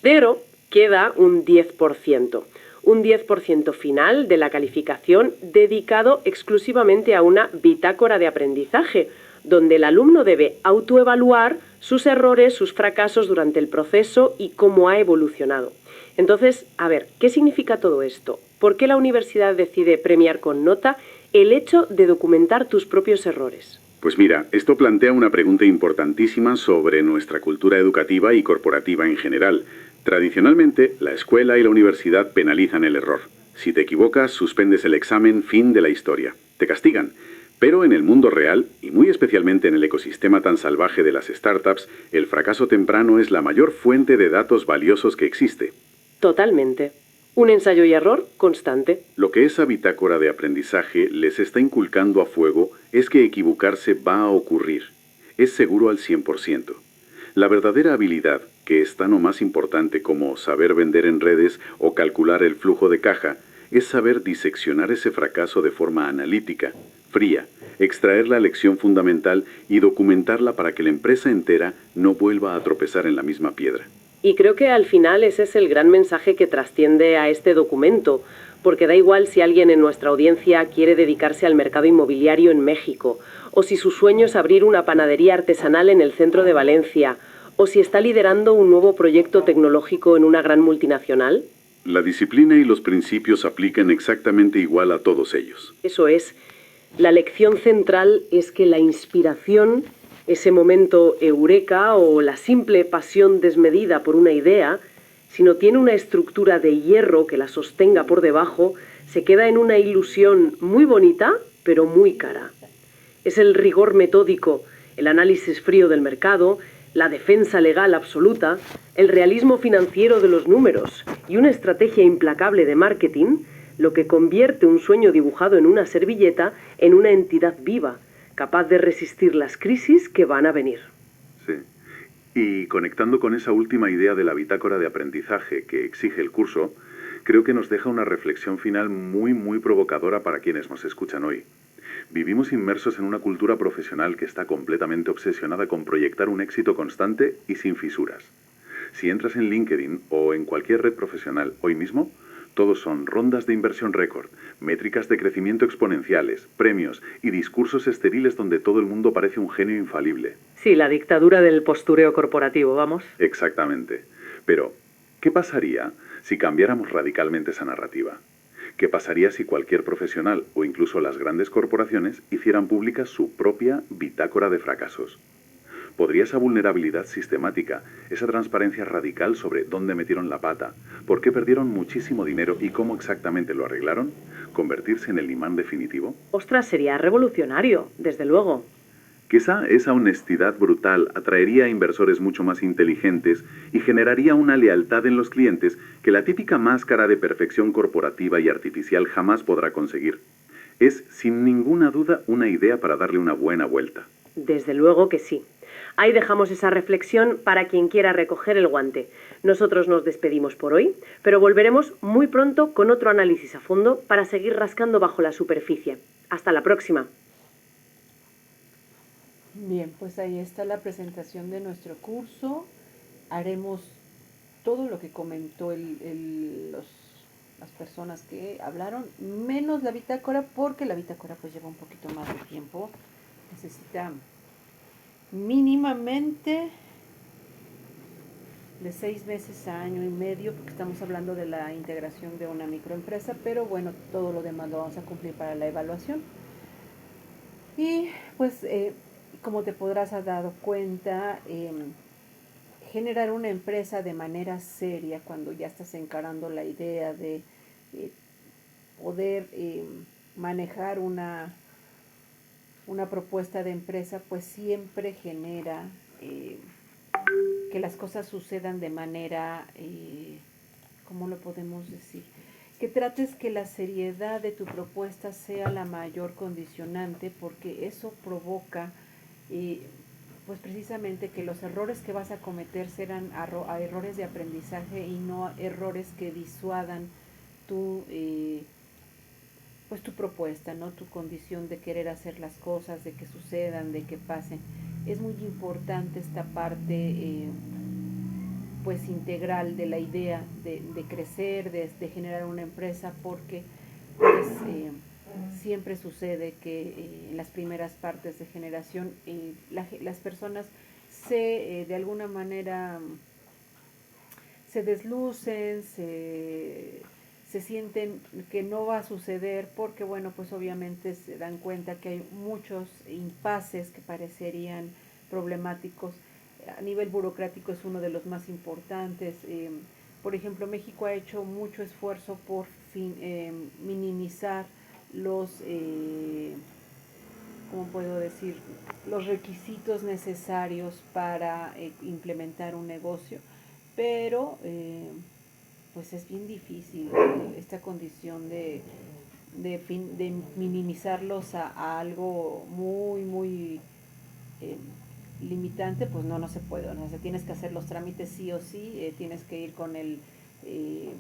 Pero queda un 10%. Un 10% final de la calificación dedicado exclusivamente a una bitácora de aprendizaje, donde el alumno debe autoevaluar sus errores, sus fracasos durante el proceso y cómo ha evolucionado. Entonces, a ver, ¿qué significa todo esto? ¿Por qué la universidad decide premiar con nota el hecho de documentar tus propios errores? Pues mira, esto plantea una pregunta importantísima sobre nuestra cultura educativa y corporativa en general. Tradicionalmente, la escuela y la universidad penalizan el error. Si te equivocas, suspendes el examen, fin de la historia. Te castigan. Pero en el mundo real, y muy especialmente en el ecosistema tan salvaje de las startups, el fracaso temprano es la mayor fuente de datos valiosos que existe. Totalmente. Un ensayo y error constante. Lo que esa bitácora de aprendizaje les está inculcando a fuego es que equivocarse va a ocurrir. Es seguro al 100%. La verdadera habilidad, que es tan o más importante como saber vender en redes o calcular el flujo de caja, es saber diseccionar ese fracaso de forma analítica, fría, extraer la lección fundamental y documentarla para que la empresa entera no vuelva a tropezar en la misma piedra. Y creo que al final ese es el gran mensaje que trasciende a este documento, porque da igual si alguien en nuestra audiencia quiere dedicarse al mercado inmobiliario en México, o si su sueño es abrir una panadería artesanal en el centro de Valencia, o si está liderando un nuevo proyecto tecnológico en una gran multinacional. La disciplina y los principios aplican exactamente igual a todos ellos. Eso es. La lección central es que la inspiración, ese momento eureka o la simple pasión desmedida por una idea, si no tiene una estructura de hierro que la sostenga por debajo, se queda en una ilusión muy bonita, pero muy cara. Es el rigor metódico, el análisis frío del mercado, la defensa legal absoluta, el realismo financiero de los números y una estrategia implacable de marketing lo que convierte un sueño dibujado en una servilleta en una entidad viva, capaz de resistir las crisis que van a venir. Sí. Y conectando con esa última idea de la bitácora de aprendizaje que exige el curso, creo que nos deja una reflexión final muy provocadora para quienes nos escuchan hoy. Vivimos inmersos en una cultura profesional que está completamente obsesionada con proyectar un éxito constante y sin fisuras. Si entras en LinkedIn o en cualquier red profesional hoy mismo, todos son rondas de inversión récord, métricas de crecimiento exponenciales, premios y discursos estériles donde todo el mundo parece un genio infalible. Sí, la dictadura del postureo corporativo, vamos. Exactamente. Pero, ¿qué pasaría si cambiáramos radicalmente esa narrativa? ¿Qué pasaría si cualquier profesional o incluso las grandes corporaciones hicieran pública su propia bitácora de fracasos? ¿Podría esa vulnerabilidad sistemática, esa transparencia radical sobre dónde metieron la pata, por qué perdieron muchísimo dinero y cómo exactamente lo arreglaron, convertirse en el imán definitivo? Ostras, sería revolucionario, desde luego. Quizá esa honestidad brutal atraería a inversores mucho más inteligentes y generaría una lealtad en los clientes que la típica máscara de perfección corporativa y artificial jamás podrá conseguir. Es, sin ninguna duda, una idea para darle una buena vuelta. Desde luego que sí. Ahí dejamos esa reflexión para quien quiera recoger el guante. Nosotros nos despedimos por hoy, pero volveremos muy pronto con otro análisis a fondo para seguir rascando bajo la superficie. Hasta la próxima. Bien, pues ahí está la presentación de nuestro curso. Haremos todo lo que comentó las personas que hablaron, menos la bitácora, porque la bitácora pues lleva un poquito más de tiempo. Necesita mínimamente de 6 meses a año y medio, porque estamos hablando de la integración de una microempresa, pero bueno, todo lo demás lo vamos a cumplir para la evaluación. Y pues como te podrás haber dado cuenta, generar una empresa de manera seria cuando ya estás encarando la idea de poder manejar una propuesta de empresa, pues siempre genera que las cosas sucedan de manera, ¿cómo lo podemos decir? Que trates que la seriedad de tu propuesta sea la mayor condicionante, porque eso provoca pues precisamente que los errores que vas a cometer serán errores de aprendizaje y no errores que disuadan pues tu propuesta, ¿no? Tu condición de querer hacer las cosas, de que sucedan, de que pasen. Es muy importante esta parte pues integral de la idea de crecer, de generar una empresa, porque pues siempre sucede que en las primeras partes de generación las personas de alguna manera se deslucen, se sienten que no va a suceder porque, bueno, pues obviamente se dan cuenta que hay muchos impases que parecerían problemáticos. A nivel burocrático es uno de los más importantes. Por ejemplo, México ha hecho mucho esfuerzo por minimizar ¿cómo puedo decir? Los requisitos necesarios para implementar un negocio, pero pues es bien difícil esta condición de minimizarlos a algo muy, muy eh, limitante, pues no se puede, ¿no? O sea, tienes que hacer los trámites sí o sí, tienes que ir eh,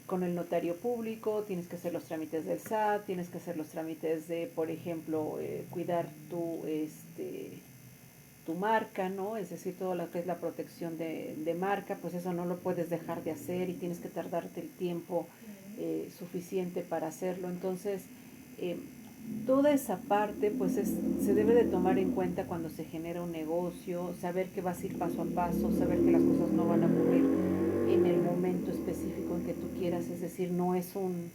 con el notario público, tienes que hacer los trámites del SAT, tienes que hacer los trámites de, por ejemplo, cuidar tu marca, ¿no? Es decir, todo lo que es la protección de marca, pues eso no lo puedes dejar de hacer y tienes que tardarte el tiempo suficiente para hacerlo. Entonces, eh, toda esa parte, pues se debe de tomar en cuenta cuando se genera un negocio, saber que vas a ir paso a paso, saber que las cosas no van a ocurrir en el momento específico en que tú quieras, es decir, no es un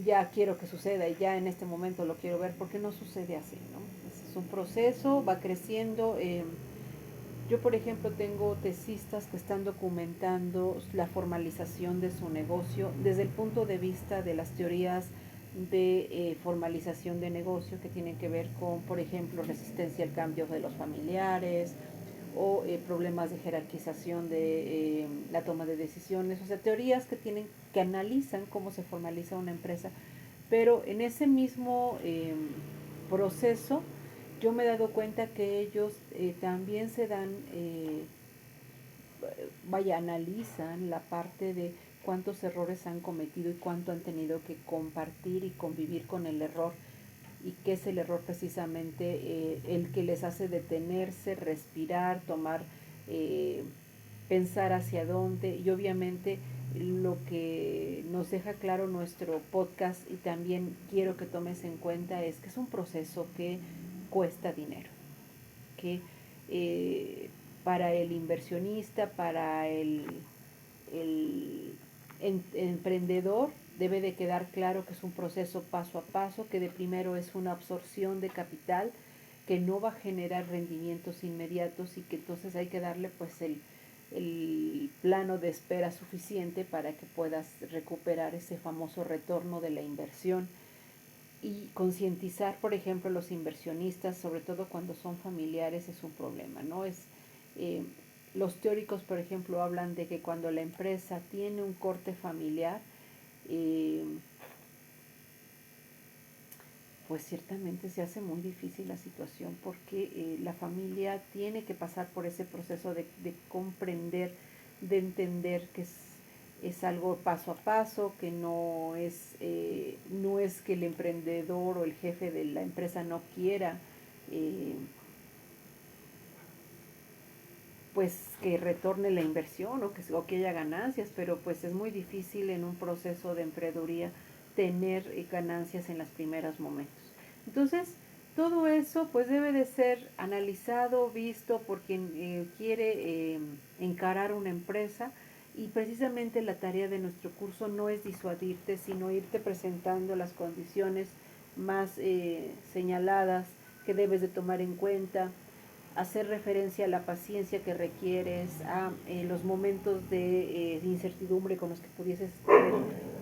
ya quiero que suceda y ya en este momento lo quiero ver, porque no sucede así, ¿no? Es un proceso, va creciendo. Yo, por ejemplo, tengo tesistas que están documentando la formalización de su negocio desde el punto de vista de las teorías de formalización de negocio que tienen que ver con, por ejemplo, resistencia al cambio de los familiares o problemas de jerarquización de la toma de decisiones, o sea, teorías que analizan cómo se formaliza una empresa, pero en ese mismo proceso yo me he dado cuenta que ellos también analizan la parte de cuántos errores han cometido y cuánto han tenido que compartir y convivir con el error, y qué es el error precisamente, el que les hace detenerse, respirar, tomar, pensar hacia dónde, y obviamente lo que nos deja claro nuestro podcast, y también quiero que tomes en cuenta, es que es un proceso que cuesta dinero, que para el inversionista, para el emprendedor, debe de quedar claro que es un proceso paso a paso, que de primero es una absorción de capital que no va a generar rendimientos inmediatos, y que entonces hay que darle pues el plano de espera suficiente para que puedas recuperar ese famoso retorno de la inversión. Y concientizar, por ejemplo, los inversionistas, sobre todo cuando son familiares, es un problema, ¿no? Eh, los teóricos, por ejemplo, hablan de que cuando la empresa tiene un corte familiar, eh, pues ciertamente se hace muy difícil la situación, porque la familia tiene que pasar por ese proceso de comprender, de entender que es algo paso a paso, que no es que el emprendedor o el jefe de la empresa no quiera eh, pues que retorne la inversión, o que haya ganancias, pero pues es muy difícil en un proceso de emprendeduría tener ganancias en los primeros momentos. Entonces, todo eso pues debe de ser analizado, visto por quien quiere encarar una empresa, y precisamente la tarea de nuestro curso no es disuadirte, sino irte presentando las condiciones más señaladas que debes de tomar en cuenta, hacer referencia a la paciencia que requieres, a los momentos de incertidumbre con los que pudieses tener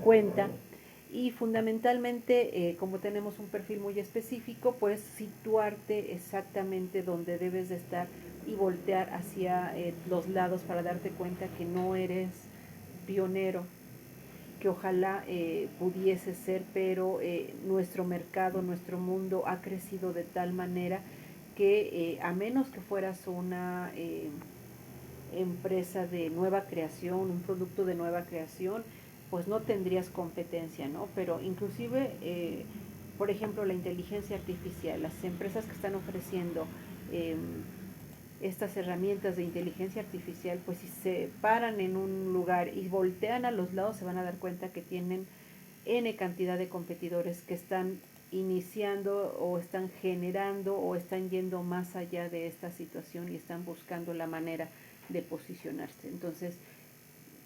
cuenta, y fundamentalmente, como tenemos un perfil muy específico, pues situarte exactamente donde debes de estar y voltear hacia los lados para darte cuenta que no eres pionero, que ojalá pudiese ser, pero nuestro mercado, nuestro mundo ha crecido de tal manera que a menos que fueras empresa de nueva creación, un producto de nueva creación, pues no tendrías competencia, ¿no? Pero inclusive, por ejemplo, la inteligencia artificial, las empresas que están ofreciendo estas herramientas de inteligencia artificial, pues si se paran en un lugar y voltean a los lados, se van a dar cuenta que tienen N cantidad de competidores que están iniciando o están generando o están yendo más allá de esta situación y están buscando la manera de posicionarse. Entonces,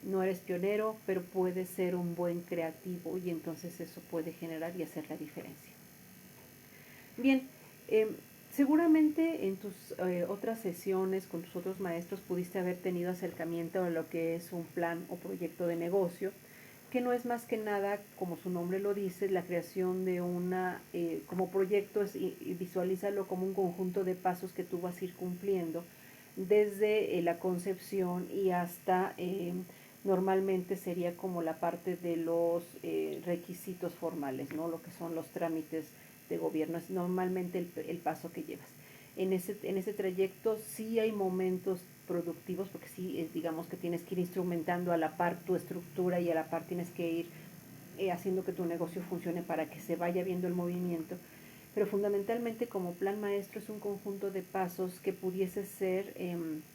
no eres pionero, pero puedes ser un buen creativo y entonces eso puede generar y hacer la diferencia. Bien, seguramente en tus otras sesiones con tus otros maestros pudiste haber tenido acercamiento a lo que es un plan o proyecto de negocio, que no es más que nada, como su nombre lo dice, la creación de una, como proyecto, y visualízalo como un conjunto de pasos que tú vas a ir cumpliendo desde la concepción y hasta, normalmente sería como la parte de los requisitos formales, ¿no? Lo que son los trámites de gobierno, es normalmente el paso que llevas. En ese trayecto sí hay momentos productivos, porque sí, digamos que tienes que ir instrumentando a la par tu estructura y a la par tienes que ir haciendo que tu negocio funcione para que se vaya viendo el movimiento, pero fundamentalmente como plan maestro es un conjunto de pasos que pudiese ser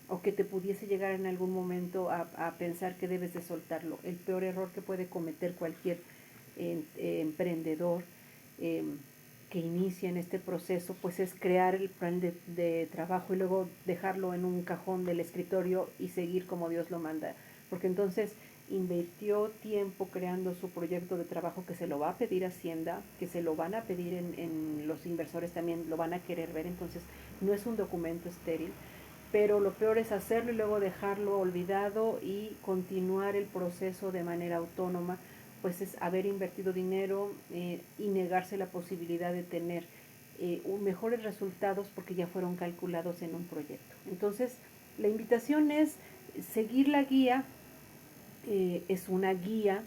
o que te pudiese llegar en algún momento a pensar que debes de soltarlo. El peor error que puede cometer cualquier emprendedor que inicia en este proceso, pues es crear el plan de trabajo y luego dejarlo en un cajón del escritorio y seguir como Dios lo manda, porque entonces invirtió tiempo creando su proyecto de trabajo que se lo va a pedir Hacienda, que se lo van a pedir en los inversores también lo van a querer ver, entonces no es un documento estéril, pero lo peor es hacerlo y luego dejarlo olvidado y continuar el proceso de manera autónoma, pues es haber invertido dinero y negarse la posibilidad de tener mejores resultados porque ya fueron calculados en un proyecto. Entonces, la invitación es seguir la guía, es una guía,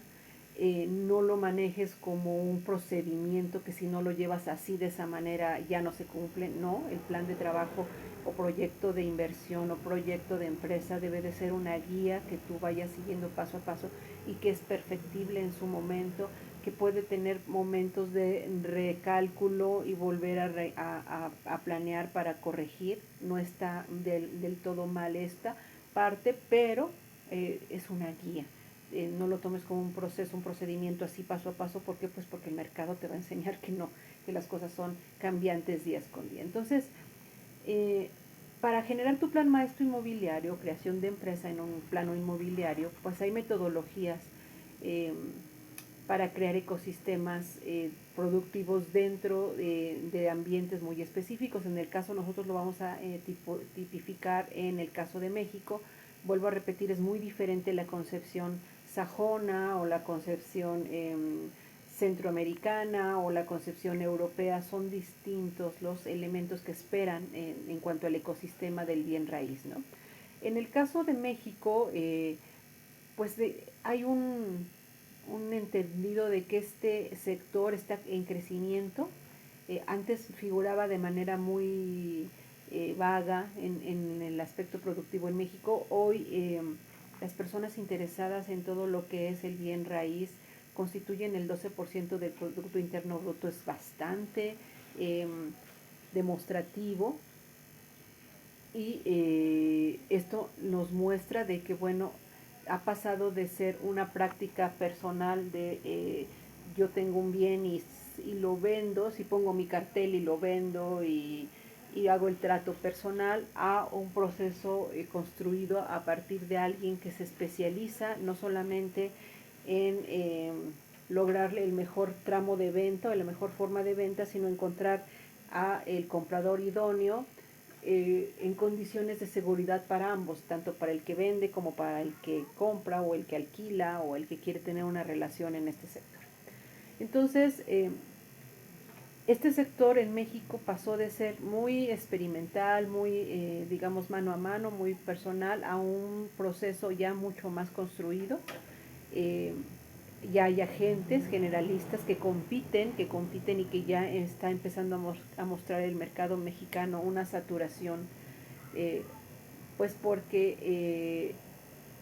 no lo manejes como un procedimiento que si no lo llevas así de esa manera ya no se cumple, no, el plan de trabajo o proyecto de inversión o proyecto de empresa debe de ser una guía que tú vayas siguiendo paso a paso y que es perfectible en su momento, que puede tener momentos de recálculo y volver a planear para corregir, no está del todo mal esta parte, pero es una guía. No lo tomes como un proceso, un procedimiento así paso a paso, ¿por qué? Pues porque el mercado te va a enseñar que no, que las cosas son cambiantes días con día. Entonces, para generar tu plan maestro inmobiliario, creación de empresa en un plano inmobiliario, pues hay metodologías para crear ecosistemas productivos dentro de ambientes muy específicos. En el caso nosotros lo vamos a tipificar en el caso de México. Vuelvo a repetir, es muy diferente la concepción sajona o la concepción centroamericana o la concepción europea, son distintos los elementos que esperan en cuanto al ecosistema del bien raíz, ¿no? En el caso de México, pues hay un entendido de que este sector está en crecimiento. Antes figuraba de manera muy vaga en el aspecto productivo en México. Hoy las personas interesadas en todo lo que es el bien raíz constituyen el 12% del Producto Interno Bruto, es bastante demostrativo y esto nos muestra de que, bueno, ha pasado de ser una práctica personal de yo tengo un bien y lo vendo, si pongo mi cartel y lo vendo y hago el trato personal, a un proceso construido a partir de alguien que se especializa no solamente en lograr el mejor tramo de venta o la mejor forma de venta, sino encontrar a el comprador idóneo en condiciones de seguridad para ambos, tanto para el que vende como para el que compra o el que alquila o el que quiere tener una relación en este sector. Entonces, este sector en México pasó de ser muy experimental, muy, digamos, mano a mano, muy personal, a un proceso ya mucho más construido. Ya hay agentes generalistas que compiten y que ya está empezando a mostrar el mercado mexicano una saturación Pues porque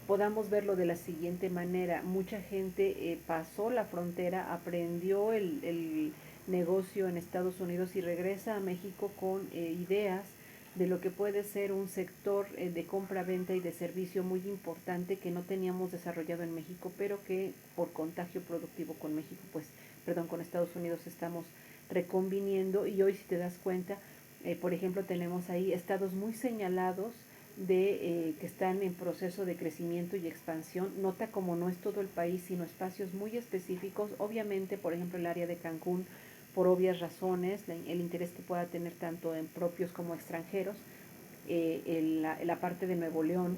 podamos verlo de la siguiente manera. Mucha gente pasó la frontera, aprendió el negocio en Estados Unidos y regresa a México con ideas de lo que puede ser un sector de compra-venta y de servicio muy importante que no teníamos desarrollado en México, pero que por contagio productivo con México, con Estados Unidos estamos reconviniendo. Y hoy, si te das cuenta, por ejemplo, tenemos ahí estados muy señalados que están en proceso de crecimiento y expansión. Nota como no es todo el país, sino espacios muy específicos. Obviamente, por ejemplo, el área de Cancún, por obvias razones, el interés que pueda tener tanto en propios como extranjeros. La parte de Nuevo León,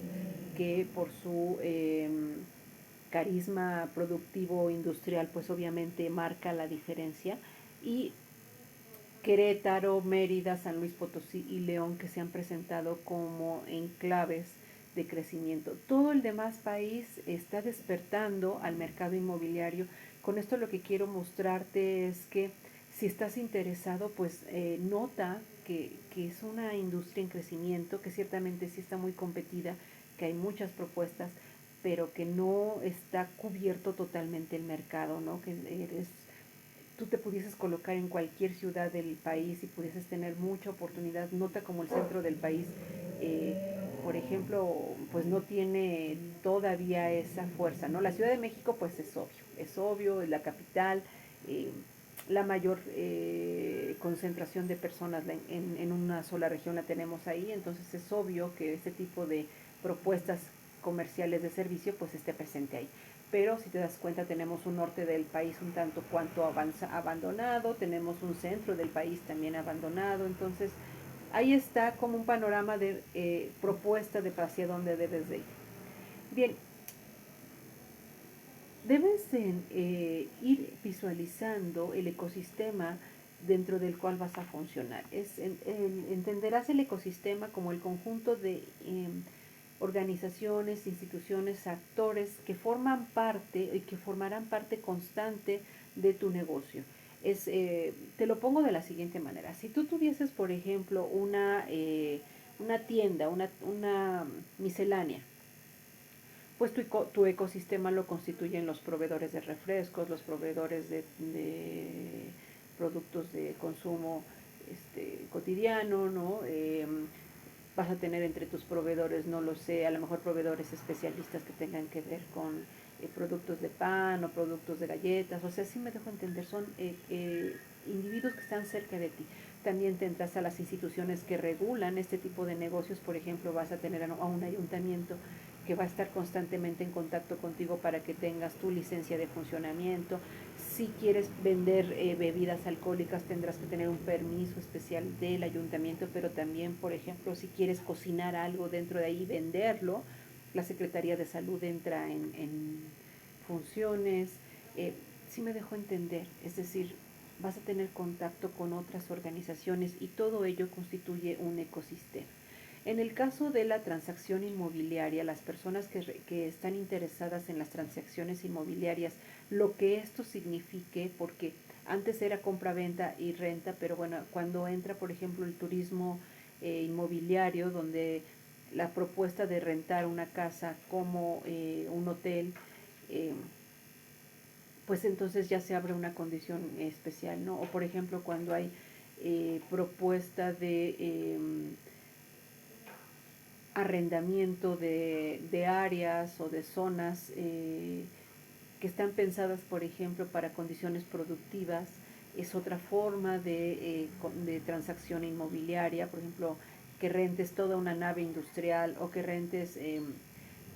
que por su carisma productivo industrial, pues obviamente marca la diferencia. Y Querétaro, Mérida, San Luis Potosí y León, que se han presentado como enclaves de crecimiento. Todo el demás país está despertando al mercado inmobiliario. Con esto lo que quiero mostrarte es que si estás interesado, pues nota que es una industria en crecimiento, que ciertamente sí está muy competida, que hay muchas propuestas, pero que no está cubierto totalmente el mercado, ¿no? Que tú te pudieses colocar en cualquier ciudad del país y pudieses tener mucha oportunidad. Nota como el centro del país, por ejemplo, pues no tiene todavía esa fuerza, ¿no? La Ciudad de México, pues es obvio, es la capital, eh, la mayor concentración de personas en una sola región la tenemos ahí, entonces es obvio que este tipo de propuestas comerciales de servicio pues esté presente ahí. Pero si te das cuenta, tenemos un norte del país un tanto cuanto abandonado, tenemos un centro del país también abandonado, entonces ahí está como un panorama de propuesta de hacia dónde debes de ir. Bien, debes ir visualizando el ecosistema dentro del cual vas a funcionar. Entenderás el ecosistema como el conjunto de organizaciones, instituciones, actores que forman parte y que formarán parte constante de tu negocio. Te lo pongo de la siguiente manera. Si tú tuvieses, por ejemplo, una tienda, una miscelánea, pues tu ecosistema lo constituyen los proveedores de refrescos, los proveedores de productos de consumo cotidiano, ¿no? Vas a tener entre tus proveedores, no lo sé, a lo mejor proveedores especialistas que tengan que ver con productos de pan o productos de galletas, o sea, sí me dejo entender, son individuos que están cerca de ti. También tendrás a las instituciones que regulan este tipo de negocios, por ejemplo, vas a tener a un ayuntamiento que va a estar constantemente en contacto contigo para que tengas tu licencia de funcionamiento. Si quieres vender bebidas alcohólicas, tendrás que tener un permiso especial del ayuntamiento, pero también, por ejemplo, si quieres cocinar algo dentro de ahí, venderlo, la Secretaría de Salud entra en funciones. Sí me dejo entender, es decir, vas a tener contacto con otras organizaciones y todo ello constituye un ecosistema. En el caso de la transacción inmobiliaria, las personas que están interesadas en las transacciones inmobiliarias, lo que esto signifique, porque antes era compra-venta y renta, pero bueno, cuando entra, por ejemplo, el turismo inmobiliario, donde la propuesta de rentar una casa como un hotel, eh, pues entonces ya se abre una condición especial, ¿no? O por ejemplo, cuando hay propuesta de arrendamiento de áreas o de zonas que están pensadas, por ejemplo, para condiciones productivas, es otra forma de transacción inmobiliaria, por ejemplo, que rentes toda una nave industrial o que rentes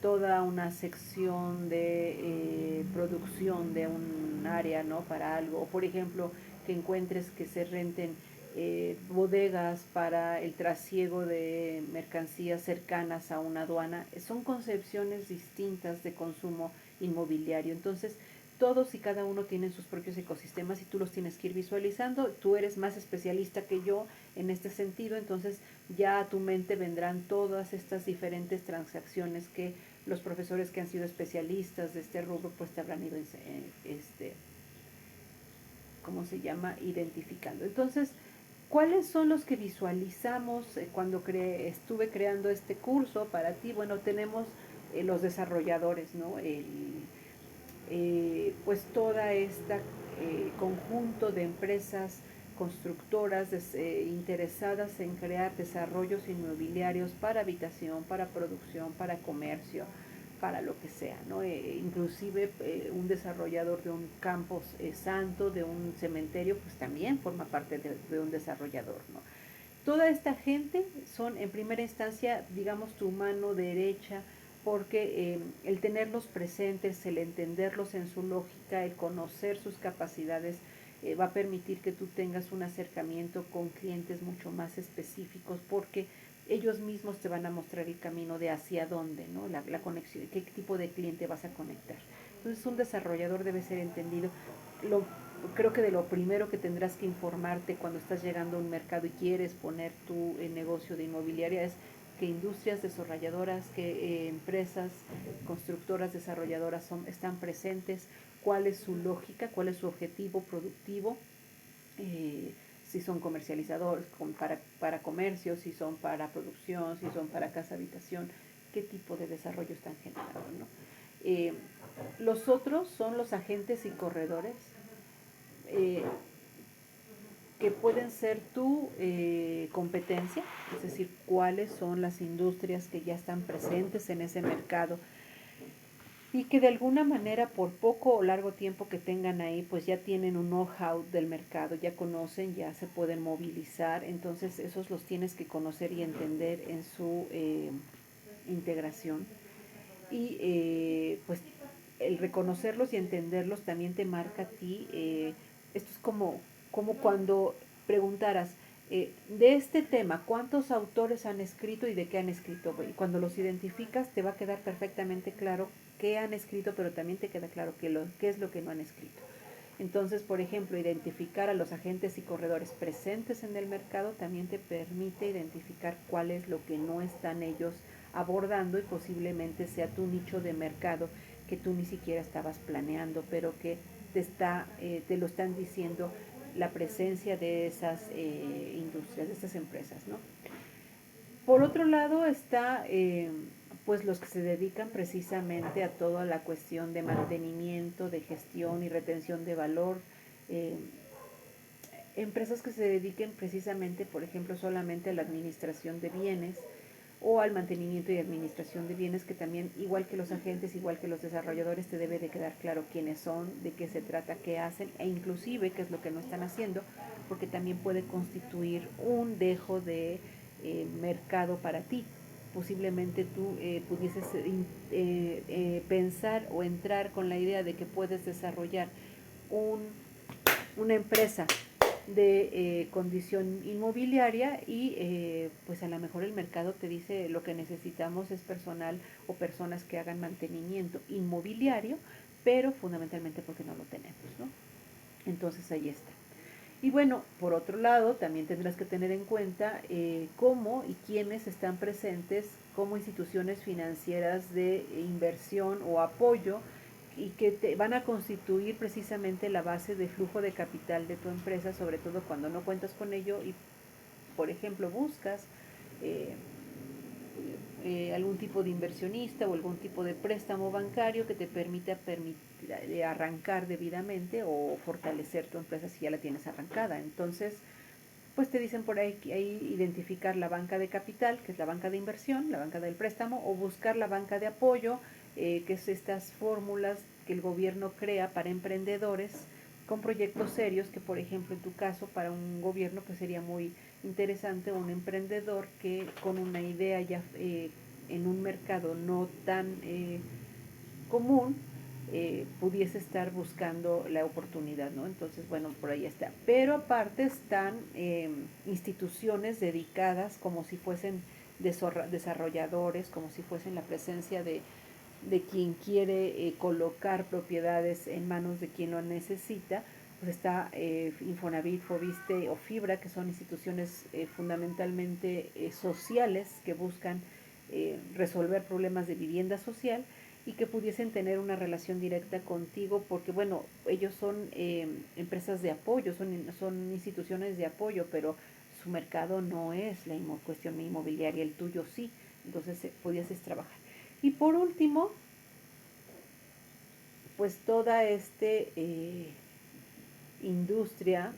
toda una sección de producción de un área, ¿no? Para algo, o por ejemplo, que encuentres que se renten bodegas para el trasiego de mercancías cercanas a una aduana. Son concepciones distintas de consumo inmobiliario. Entonces, todos y cada uno tienen sus propios ecosistemas y tú los tienes que ir visualizando. Tú eres más especialista que yo en este sentido, entonces ya a tu mente vendrán todas estas diferentes transacciones que los profesores que han sido especialistas de este rubro pues te habrán ido ¿cómo se llama? Identificando. Entonces, ¿Cuáles son los que visualizamos cuando estuve creando este curso para ti? Bueno, tenemos los desarrolladores, ¿no? Pues toda esta conjunto de empresas constructoras interesadas en crear desarrollos inmobiliarios para habitación, para producción, para comercio, para lo que sea, ¿no? Inclusive un desarrollador de un campus santo, de un cementerio, pues también forma parte de un desarrollador, ¿no? Toda esta gente son en primera instancia, digamos, tu mano derecha, porque el tenerlos presentes, el entenderlos en su lógica, el conocer sus capacidades, va a permitir que tú tengas un acercamiento con clientes mucho más específicos, porque ellos mismos te van a mostrar el camino de hacia dónde, ¿no? La conexión, qué tipo de cliente vas a conectar. Entonces un desarrollador debe ser entendido. Lo, Creo que de lo primero que tendrás que informarte cuando estás llegando a un mercado y quieres poner tu negocio de inmobiliaria es que industrias desarrolladoras, que empresas constructoras desarrolladoras están presentes, cuál es su lógica, cuál es su objetivo productivo, si son comercializadores para comercio, si son para producción, si son para casa habitación, qué tipo de desarrollo están generando, ¿no? Los otros son los agentes y corredores, eh, que pueden ser tu competencia, es decir, cuáles son las industrias que ya están presentes en ese mercado y que de alguna manera por poco o largo tiempo que tengan ahí, pues ya tienen un know-how del mercado, ya conocen, ya se pueden movilizar, entonces esos los tienes que conocer y entender en su integración. Y pues el reconocerlos y entenderlos también te marca a ti. Esto es como cuando preguntaras, de este tema, ¿cuántos autores han escrito y de qué han escrito? Y cuando los identificas te va a quedar perfectamente claro qué han escrito, pero también te queda claro qué es lo que no han escrito. Entonces, por ejemplo, identificar a los agentes y corredores presentes en el mercado también te permite identificar cuál es lo que no están ellos abordando y posiblemente sea tu nicho de mercado que tú ni siquiera estabas planeando, pero que te lo están diciendo la presencia de esas industrias, de esas empresas, ¿no? Por otro lado está pues los que se dedican precisamente a toda la cuestión de mantenimiento, de gestión y retención de valor, eh, empresas que se dediquen precisamente, por ejemplo, solamente a la administración de bienes o al mantenimiento y administración de bienes, que también, igual que los agentes, igual que los desarrolladores, te debe de quedar claro quiénes son, de qué se trata, qué hacen e inclusive qué es lo que no están haciendo, porque también puede constituir un dejo de mercado para ti. Posiblemente tú pudieses pensar o entrar con la idea de que puedes desarrollar un, una empresa de condición inmobiliaria y pues a lo mejor el mercado te dice lo que necesitamos es personal o personas que hagan mantenimiento inmobiliario, pero fundamentalmente porque no lo tenemos, ¿no? Entonces ahí está. Y bueno, por otro lado, también tendrás que tener en cuenta cómo y quiénes están presentes como instituciones financieras de inversión o apoyo y que te van a constituir precisamente la base de flujo de capital de tu empresa, sobre todo cuando no cuentas con ello y, por ejemplo, buscas eh, algún tipo de inversionista o algún tipo de préstamo bancario que te permita arrancar debidamente o fortalecer tu empresa si ya la tienes arrancada. Entonces, pues te dicen por ahí que hay identificar la banca de capital, que es la banca de inversión, la banca del préstamo, o buscar la banca de apoyo, que es estas fórmulas que el gobierno crea para emprendedores con proyectos serios, que por ejemplo en tu caso para un gobierno pues sería muy interesante un emprendedor que con una idea ya en un mercado no tan común pudiese estar buscando la oportunidad, ¿no? Entonces, bueno, por ahí está. Pero aparte están instituciones dedicadas como si fuesen desarrolladores, como si fuesen la presencia de quien quiere colocar propiedades en manos de quien lo necesita. Pues está Infonavit, Fobiste o Fibra, que son instituciones fundamentalmente sociales que buscan resolver problemas de vivienda social y que pudiesen tener una relación directa contigo porque, bueno, ellos son empresas de apoyo, son instituciones de apoyo, pero su mercado no es la cuestión inmobiliaria, el tuyo sí, entonces pudieses trabajar. Y por último, pues toda industria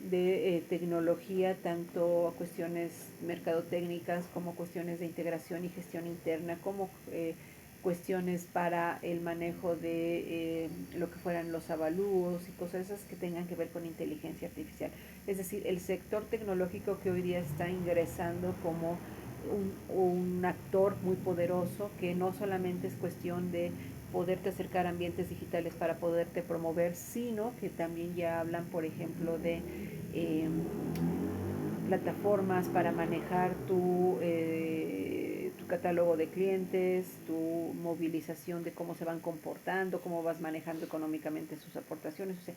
de tecnología, tanto a cuestiones mercadotécnicas como cuestiones de integración y gestión interna, como cuestiones para el manejo de lo que fueran los avalúos y cosas esas que tengan que ver con inteligencia artificial. Es decir, el sector tecnológico que hoy día está ingresando como un actor muy poderoso, que no solamente es cuestión de poderte acercar a ambientes digitales para poderte promover, sino que también ya hablan, por ejemplo, de plataformas para manejar tu catálogo de clientes, tu movilización de cómo se van comportando, cómo vas manejando económicamente sus aportaciones, o sea,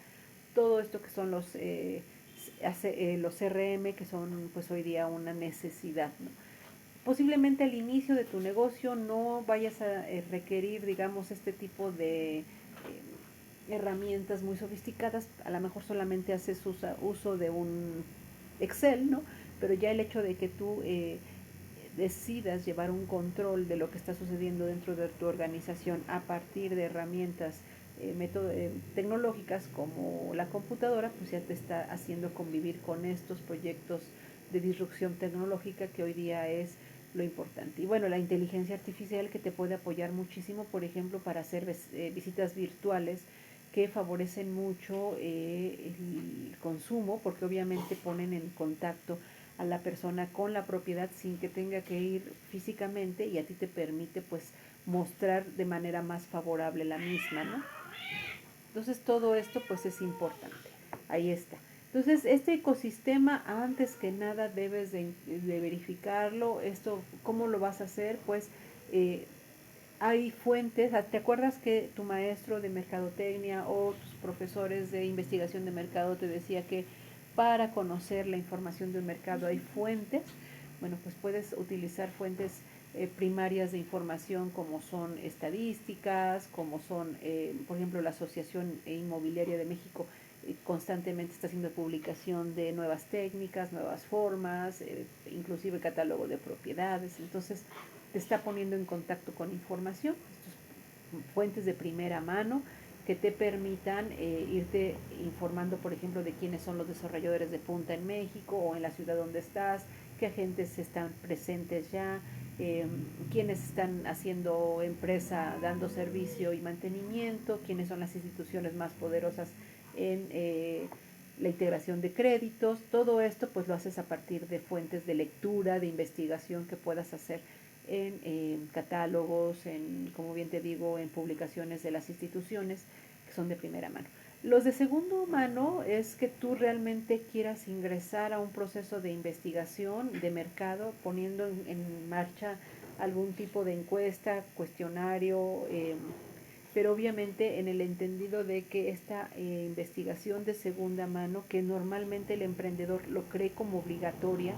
todo esto que son los CRM, que son pues hoy día una necesidad, ¿no? Posiblemente al inicio de tu negocio no vayas a requerir, digamos, este tipo de herramientas muy sofisticadas, a lo mejor solamente haces uso de un Excel, ¿no? Pero ya el hecho de que tú decidas llevar un control de lo que está sucediendo dentro de tu organización a partir de herramientas tecnológicas como la computadora, pues ya te está haciendo convivir con estos proyectos de disrupción tecnológica que hoy día es lo importante. Y bueno, la inteligencia artificial que te puede apoyar muchísimo, por ejemplo, para hacer visitas virtuales que favorecen mucho el consumo, porque obviamente ponen en contacto a la persona con la propiedad sin que tenga que ir físicamente, y a ti te permite pues mostrar de manera más favorable la misma, ¿no? Entonces todo esto pues es importante. Ahí está. Entonces este ecosistema, antes que nada debes de verificarlo. Esto, ¿cómo lo vas a hacer? Pues hay fuentes. ¿Te acuerdas que tu maestro de mercadotecnia o tus profesores de investigación de mercado te decía que para conocer la información de un mercado hay fuentes? Bueno, pues puedes utilizar fuentes primarias de información, como son estadísticas, como son, por ejemplo, la Asociación Inmobiliaria de México constantemente está haciendo publicación de nuevas técnicas, nuevas formas, inclusive catálogo de propiedades. Entonces te está poniendo en contacto con información, estos fuentes de primera mano que te permitan irte informando, por ejemplo, de quiénes son los desarrolladores de punta en México o en la ciudad donde estás, qué agentes están presentes ya, quiénes están haciendo empresa, dando servicio y mantenimiento, quiénes son las instituciones más poderosas en la integración de créditos. Todo esto pues lo haces a partir de fuentes de lectura, de investigación que puedas hacer en catálogos, como bien te digo, en publicaciones de las instituciones que son de primera mano. Los de segundo mano es que tú realmente quieras ingresar a un proceso de investigación de mercado, poniendo en marcha algún tipo de encuesta, cuestionario, pero obviamente en el entendido de que esta investigación de segunda mano, que normalmente el emprendedor lo cree como obligatoria,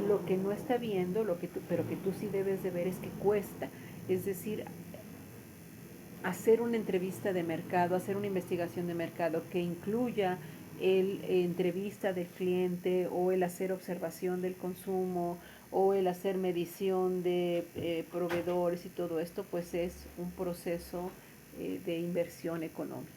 lo que no está viendo, pero que tú sí debes de ver, es que cuesta. Es decir, hacer una entrevista de mercado, hacer una investigación de mercado que incluya el entrevista del cliente, o el hacer observación del consumo, o el hacer medición de proveedores y todo esto, pues es un proceso de inversión económica.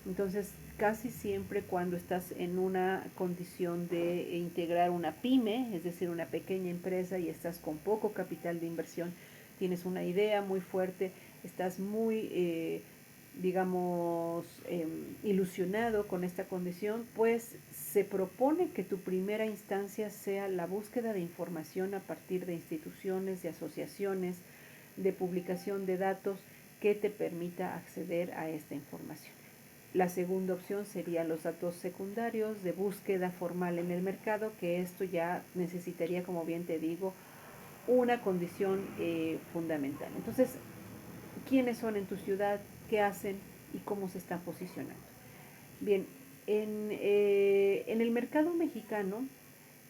Entonces, casi siempre cuando estás en una condición de integrar una pyme, es decir, una pequeña empresa, y estás con poco capital de inversión, tienes una idea muy fuerte, estás muy, digamos, ilusionado con esta condición, pues se propone que tu primera instancia sea la búsqueda de información a partir de instituciones, de asociaciones, de publicación de datos que te permita acceder a esta información. La segunda opción sería los datos secundarios de búsqueda formal en el mercado, que esto ya necesitaría, como bien te digo, una condición fundamental. Entonces, ¿quiénes son en tu ciudad? ¿Qué hacen? ¿Y cómo se están posicionando? Bien, en el mercado mexicano,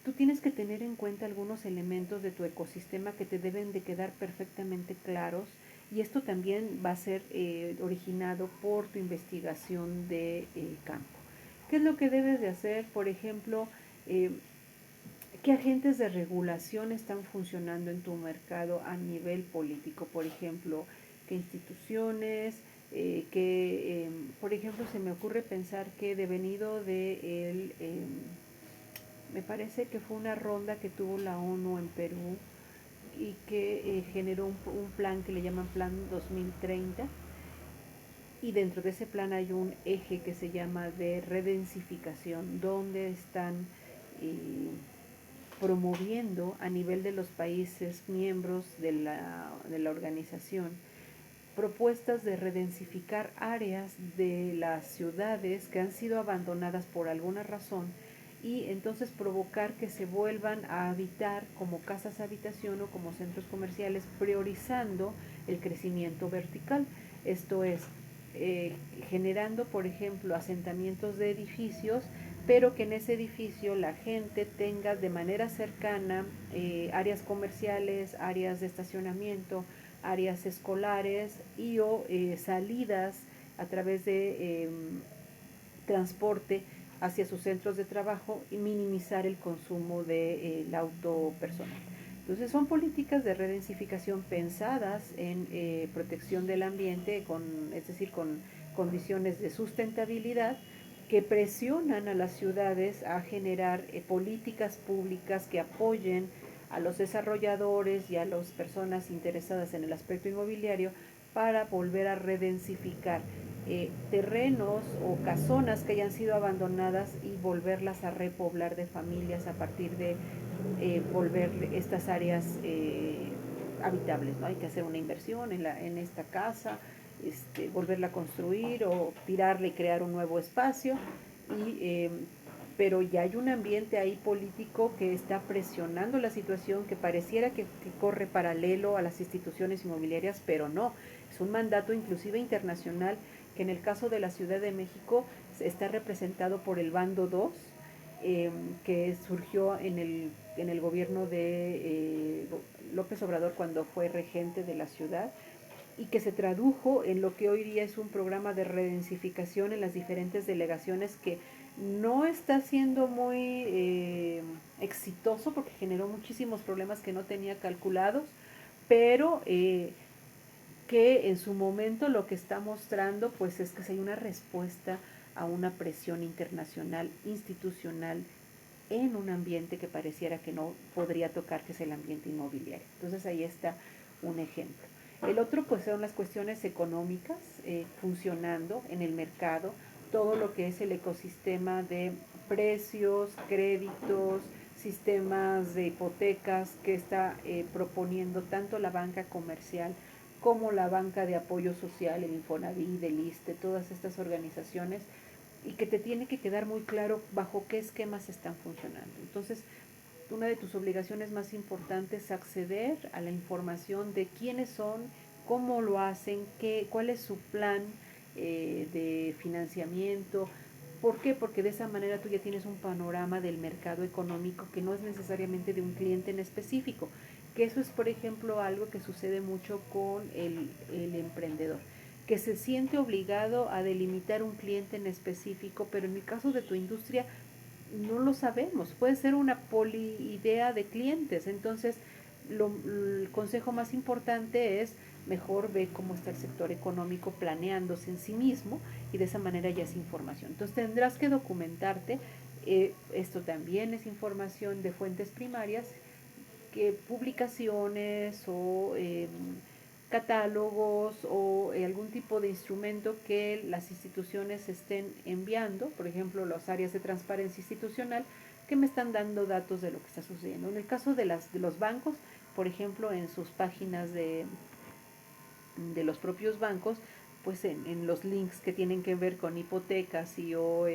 tú tienes que tener en cuenta algunos elementos de tu ecosistema que te deben de quedar perfectamente claros, y esto también va a ser originado por tu investigación de campo. ¿Qué es lo que debes de hacer? Por ejemplo, ¿Qué agentes de regulación están funcionando en tu mercado a nivel político? Por ejemplo, ¿qué instituciones? Por ejemplo, se me ocurre pensar que devenido de me parece que fue una ronda que tuvo la ONU en Perú y que generó un plan que le llaman Plan 2030, y dentro de ese plan hay un eje que se llama de redensificación, donde están eh, promoviendo a nivel de los países miembros de la organización propuestas de redensificar áreas de las ciudades que han sido abandonadas por alguna razón, y entonces provocar que se vuelvan a habitar como casas habitación o como centros comerciales, priorizando el crecimiento vertical. Esto es, generando, por ejemplo, asentamientos de edificios, pero que en ese edificio la gente tenga de manera cercana áreas comerciales, áreas de estacionamiento, áreas escolares y o salidas a través de transporte hacia sus centros de trabajo y minimizar el consumo del auto personal. Entonces son políticas de redensificación pensadas en protección del ambiente, es decir, con condiciones de sustentabilidad, que presionan a las ciudades a generar políticas públicas que apoyen a los desarrolladores y a las personas interesadas en el aspecto inmobiliario para volver a redensificar terrenos o casonas que hayan sido abandonadas y volverlas a repoblar de familias a partir de volver estas áreas habitables, ¿no? Hay que hacer una inversión en esta casa, volverla a construir o tirarle y crear un nuevo espacio, pero ya hay un ambiente ahí político que está presionando la situación, que pareciera que corre paralelo a las instituciones inmobiliarias, pero no, es un mandato inclusive internacional, que en el caso de la Ciudad de México está representado por el Bando 2, que surgió en el gobierno de López Obrador cuando fue regente de la ciudad, y que se tradujo en lo que hoy día es un programa de redensificación en las diferentes delegaciones, que no está siendo muy exitoso porque generó muchísimos problemas que no tenía calculados, pero que en su momento lo que está mostrando pues es que hay una respuesta a una presión internacional, institucional, en un ambiente que pareciera que no podría tocar, que es el ambiente inmobiliario. Entonces ahí está un ejemplo. El otro pues son las cuestiones económicas, funcionando en el mercado, todo lo que es el ecosistema de precios, créditos, sistemas de hipotecas que está proponiendo tanto la banca comercial como la banca de apoyo social, el Infonavit, el ISSSTE, todas estas organizaciones, y que te tiene que quedar muy claro bajo qué esquemas están funcionando. Entonces, una de tus obligaciones más importantes es acceder a la información de quiénes son, cómo lo hacen, cuál es su plan de financiamiento. ¿Por qué? Porque de esa manera tú ya tienes un panorama del mercado económico que no es necesariamente de un cliente en específico, que eso es, por ejemplo, algo que sucede mucho con el emprendedor, que se siente obligado a delimitar un cliente en específico, pero en el caso de tu industria no lo sabemos, puede ser una poliidea de clientes. Entonces el consejo más importante es mejor ver cómo está el sector económico planeándose en sí mismo, y de esa manera ya es información. Entonces tendrás que documentarte. Esto también es información de fuentes primarias, que publicaciones o catálogos o algún tipo de instrumento que las instituciones estén enviando, por ejemplo, las áreas de transparencia institucional, que me están dando datos de lo que está sucediendo. En el caso de los bancos, por ejemplo, en sus páginas de los propios bancos, pues en los links que tienen que ver con hipotecas y o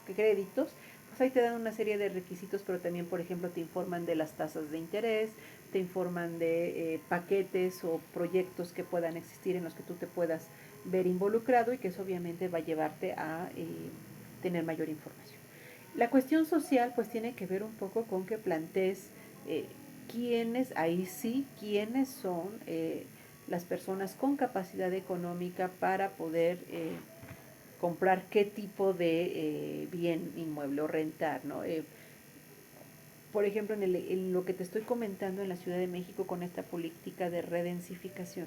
créditos, pues ahí te dan una serie de requisitos, pero también, por ejemplo, te informan de las tasas de interés, te informan de paquetes o proyectos que puedan existir en los que tú te puedas ver involucrado, y que eso obviamente va a llevarte a tener mayor información. La cuestión social pues tiene que ver un poco con que plantees ahí sí, quiénes son las personas con capacidad económica para poder comprar qué tipo de bien inmueble o rentar, ¿no? por ejemplo, en lo que te estoy comentando en la Ciudad de México con esta política de redensificación,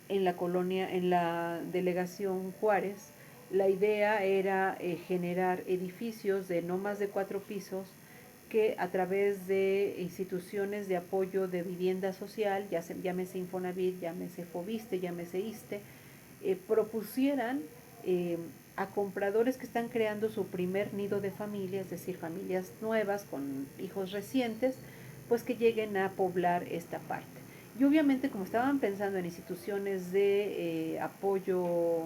en la colonia, en la delegación Juárez, la idea era generar edificios de no más de 4 pisos que a través de instituciones de apoyo de vivienda social, llámese Infonavit, llámese Fobiste, llámese ISSSTE, propusieran a compradores que están creando su primer nido de familia, es decir, familias nuevas con hijos recientes, pues que lleguen a poblar esta parte. Y obviamente como estaban pensando en instituciones de apoyo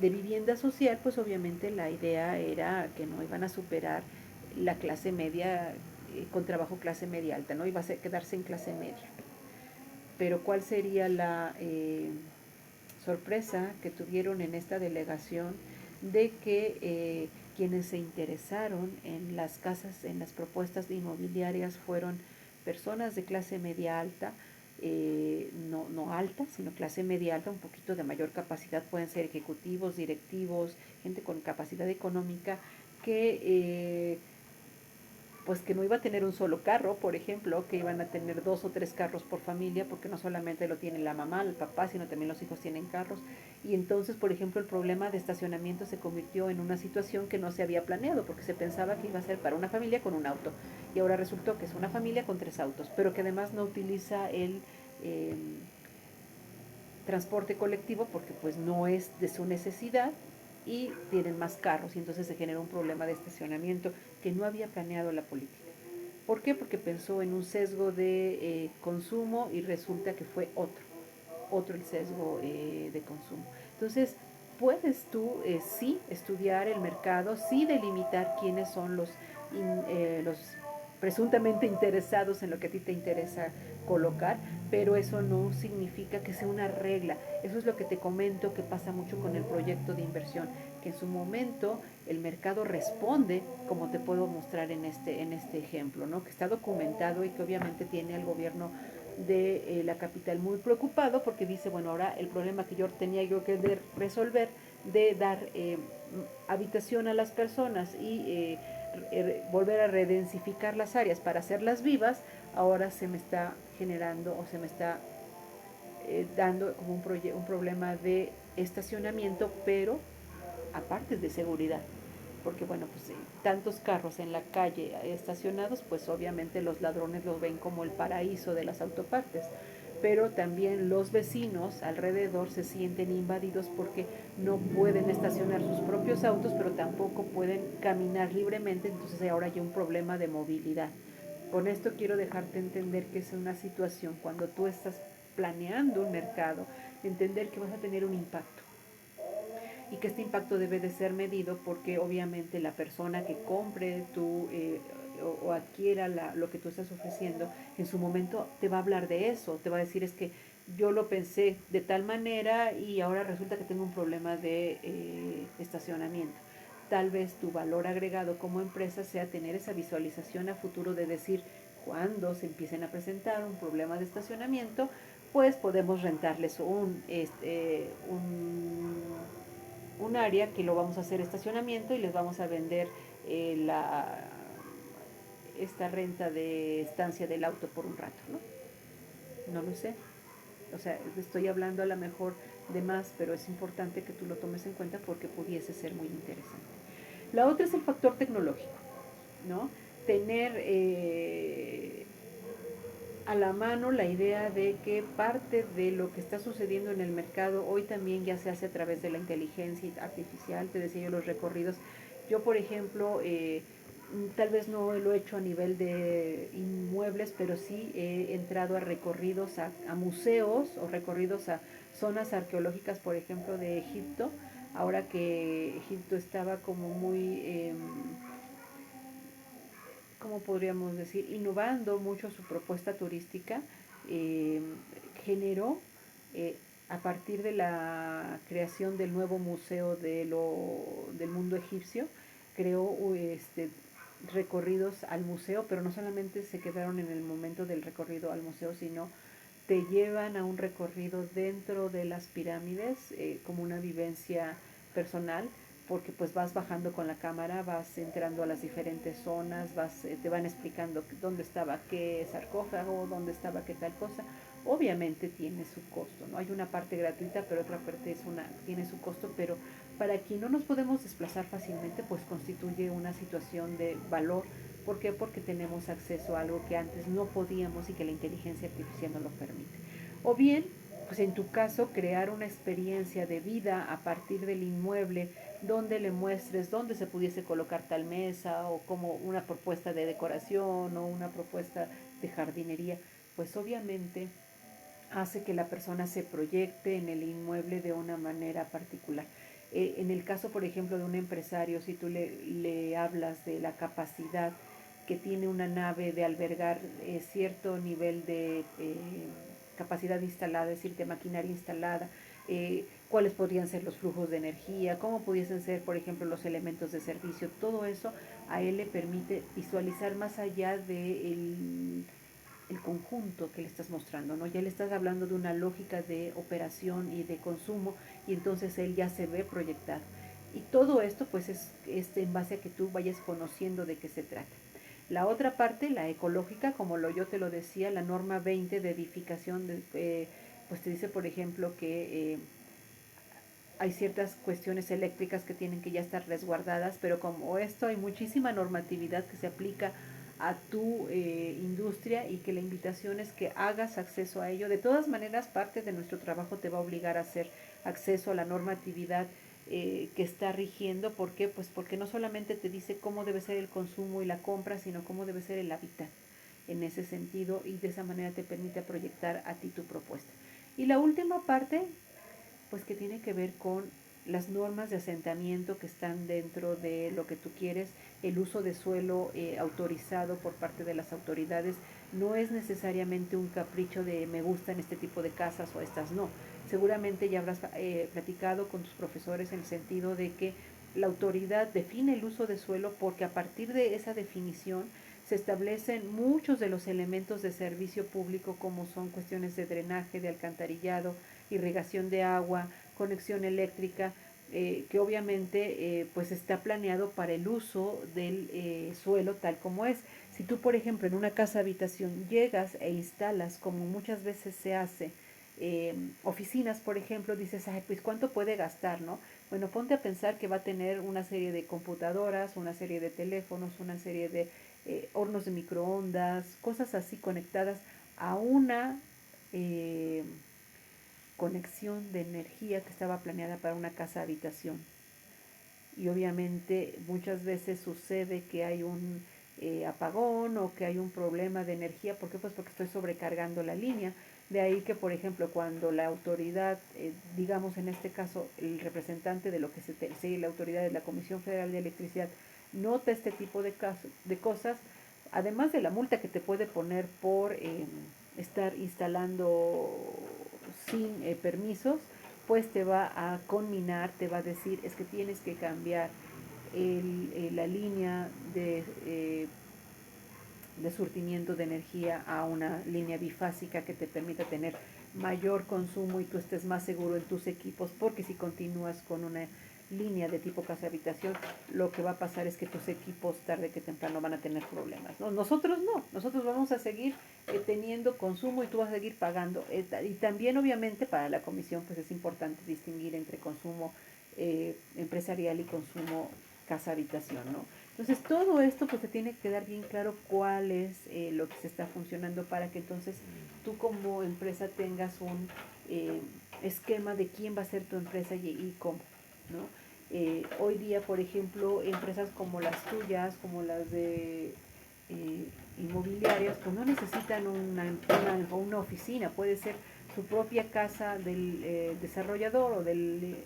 de vivienda social, pues obviamente la idea era que no iban a superar la clase media con trabajo clase media alta, no iba a quedarse en clase media. Pero ¿cuál sería la sorpresa que tuvieron en esta delegación de que quienes se interesaron en las casas, en las propuestas inmobiliarias fueron personas de clase media alta, no alta, sino clase media alta, un poquito de mayor capacidad, pueden ser ejecutivos, directivos, gente con capacidad económica, que pues que no iba a tener un solo carro, por ejemplo, que iban a tener 2 o 3 carros por familia, porque no solamente lo tiene la mamá, el papá, sino también los hijos tienen carros. Y entonces, por ejemplo, el problema de estacionamiento se convirtió en una situación que no se había planeado, porque se pensaba que iba a ser para una familia con un auto. Y ahora resultó que es una familia con 3 autos, pero que además no utiliza el transporte colectivo porque pues no es de su necesidad y tienen más carros y entonces se genera un problema de estacionamiento que no había planeado la política. ¿Por qué? Porque pensó en un sesgo de consumo y resulta que fue otro el sesgo de consumo. Entonces, puedes tú sí estudiar el mercado, sí delimitar quiénes son los presuntamente interesados en lo que a ti te interesa colocar, pero eso no significa que sea una regla. Eso es lo que te comento que pasa mucho con el proyecto de inversión, que en su momento el mercado responde, como te puedo mostrar en este ejemplo, ¿no? Que está documentado y que obviamente tiene al gobierno de la capital muy preocupado porque dice, bueno, ahora el problema que yo tenía que resolver de dar habitación a las personas y volver a redensificar las áreas para hacerlas vivas, ahora se me está generando o se me está dando como un problema de estacionamiento, pero aparte de seguridad. Porque bueno, pues tantos carros en la calle estacionados, pues obviamente los ladrones los ven como el paraíso de las autopartes. Pero también los vecinos alrededor se sienten invadidos porque no pueden estacionar sus propios autos, pero tampoco pueden caminar libremente, entonces ahora hay un problema de movilidad. Con esto quiero dejarte entender que es una situación cuando tú estás planeando un mercado, entender que vas a tener un impacto y que este impacto debe de ser medido porque obviamente la persona que compre o adquiera lo que tú estás ofreciendo, en su momento te va a hablar de eso, te va a decir es que yo lo pensé de tal manera y ahora resulta que tengo un problema de estacionamiento. Tal vez tu valor agregado como empresa sea tener esa visualización a futuro de decir, cuando se empiecen a presentar un problema de estacionamiento, pues podemos rentarles un área que lo vamos a hacer estacionamiento y les vamos a vender esta renta de estancia del auto por un rato, ¿no? No lo sé. O sea, estoy hablando a lo mejor de más, pero es importante que tú lo tomes en cuenta porque pudiese ser muy interesante. La otra es el factor tecnológico, ¿no? Tener a la mano la idea de que parte de lo que está sucediendo en el mercado hoy también ya se hace a través de la inteligencia artificial, te decía yo los recorridos. Yo, por ejemplo, tal vez no lo he hecho a nivel de inmuebles, pero sí he entrado a recorridos a museos o recorridos a zonas arqueológicas, por ejemplo, de Egipto, ahora que Egipto estaba como muy... ¿cómo podríamos decir? Innovando mucho su propuesta turística, eh, generó a partir de la creación del nuevo museo del mundo egipcio, creó recorridos al museo, pero no solamente se quedaron en el momento del recorrido al museo, sino te llevan a un recorrido dentro de las pirámides como una vivencia personal porque pues vas bajando con la cámara, vas entrando a las diferentes zonas, te van explicando dónde estaba qué sarcófago, dónde estaba qué tal cosa. Obviamente tiene su costo, ¿no? Hay una parte gratuita, pero otra parte tiene su costo, pero para quien no nos podemos desplazar fácilmente, pues constituye una situación de valor. ¿Por qué? Porque tenemos acceso a algo que antes no podíamos y que la inteligencia artificial nos lo permite. O bien, pues en tu caso, crear una experiencia de vida a partir del inmueble donde le muestres dónde se pudiese colocar tal mesa o como una propuesta de decoración o una propuesta de jardinería, pues obviamente hace que la persona se proyecte en el inmueble de una manera particular. En el caso, por ejemplo, de un empresario, si tú le hablas de la capacidad que tiene una nave de albergar cierto nivel de capacidad instalada, es decir, de maquinaria instalada, cuáles podrían ser los flujos de energía, cómo pudiesen ser, por ejemplo, los elementos de servicio, todo eso a él le permite visualizar más allá de el conjunto que le estás mostrando, ¿no? Ya le estás hablando de una lógica de operación y de consumo y entonces él ya se ve proyectado. Y todo esto pues es en base a que tú vayas conociendo de qué se trata. La otra parte, la ecológica, como yo te lo decía, la norma 20 de edificación, pues te dice, por ejemplo, que hay ciertas cuestiones eléctricas que tienen que ya estar resguardadas, pero como esto hay muchísima normatividad que se aplica a tu industria y que la invitación es que hagas acceso a ello. De todas maneras, parte de nuestro trabajo te va a obligar a hacer acceso a la normatividad que está rigiendo. ¿Por qué? Pues porque no solamente te dice cómo debe ser el consumo y la compra, sino cómo debe ser el hábitat en ese sentido y de esa manera te permite proyectar a ti tu propuesta. Y la última parte, pues que tiene que ver con las normas de asentamiento que están dentro de lo que tú quieres, el uso de suelo autorizado por parte de las autoridades. No es necesariamente un capricho de me gustan este tipo de casas o estas no. Seguramente ya habrás platicado con tus profesores en el sentido de que la autoridad define el uso de suelo porque a partir de esa definición se establecen muchos de los elementos de servicio público como son cuestiones de drenaje, de alcantarillado, irrigación de agua, conexión eléctrica, que obviamente pues está planeado para el uso del suelo tal como es. Si tú, por ejemplo, en una casa habitación llegas e instalas, como muchas veces se hace, oficinas, por ejemplo, dices, ay, pues cuánto puede gastar, ¿no? Bueno, ponte a pensar que va a tener una serie de computadoras, una serie de teléfonos, una serie de hornos de microondas, cosas así conectadas a una conexión de energía que estaba planeada para una casa habitación. Y obviamente muchas veces sucede que hay un apagón o que hay un problema de energía. ¿Por qué? Pues porque estoy sobrecargando la línea. De ahí que, por ejemplo, cuando la autoridad, digamos en este caso el representante de lo que sigue la autoridad de la Comisión Federal de Electricidad, nota este tipo de cosas, además de la multa que te puede poner por estar instalando sin permisos, pues te va a conminar, te va a decir, es que tienes que cambiar la línea de surtimiento de energía a una línea bifásica que te permita tener mayor consumo y tú estés más seguro en tus equipos, porque si continúas con una línea de tipo casa habitación, lo que va a pasar es que tus equipos tarde que temprano van a tener problemas, ¿no? Nosotros no, nosotros vamos a seguir teniendo consumo y tú vas a seguir pagando. Y también obviamente para la comisión pues es importante distinguir entre consumo empresarial y consumo casa habitación, ¿no? Entonces todo esto pues te tiene que quedar bien claro cuál es lo que se está funcionando para que entonces tú como empresa tengas un esquema de quién va a ser tu empresa y cómo, ¿no? Hoy día, por ejemplo, empresas como las tuyas, como las de inmobiliarias, pues no necesitan una oficina, puede ser su propia casa del desarrollador o del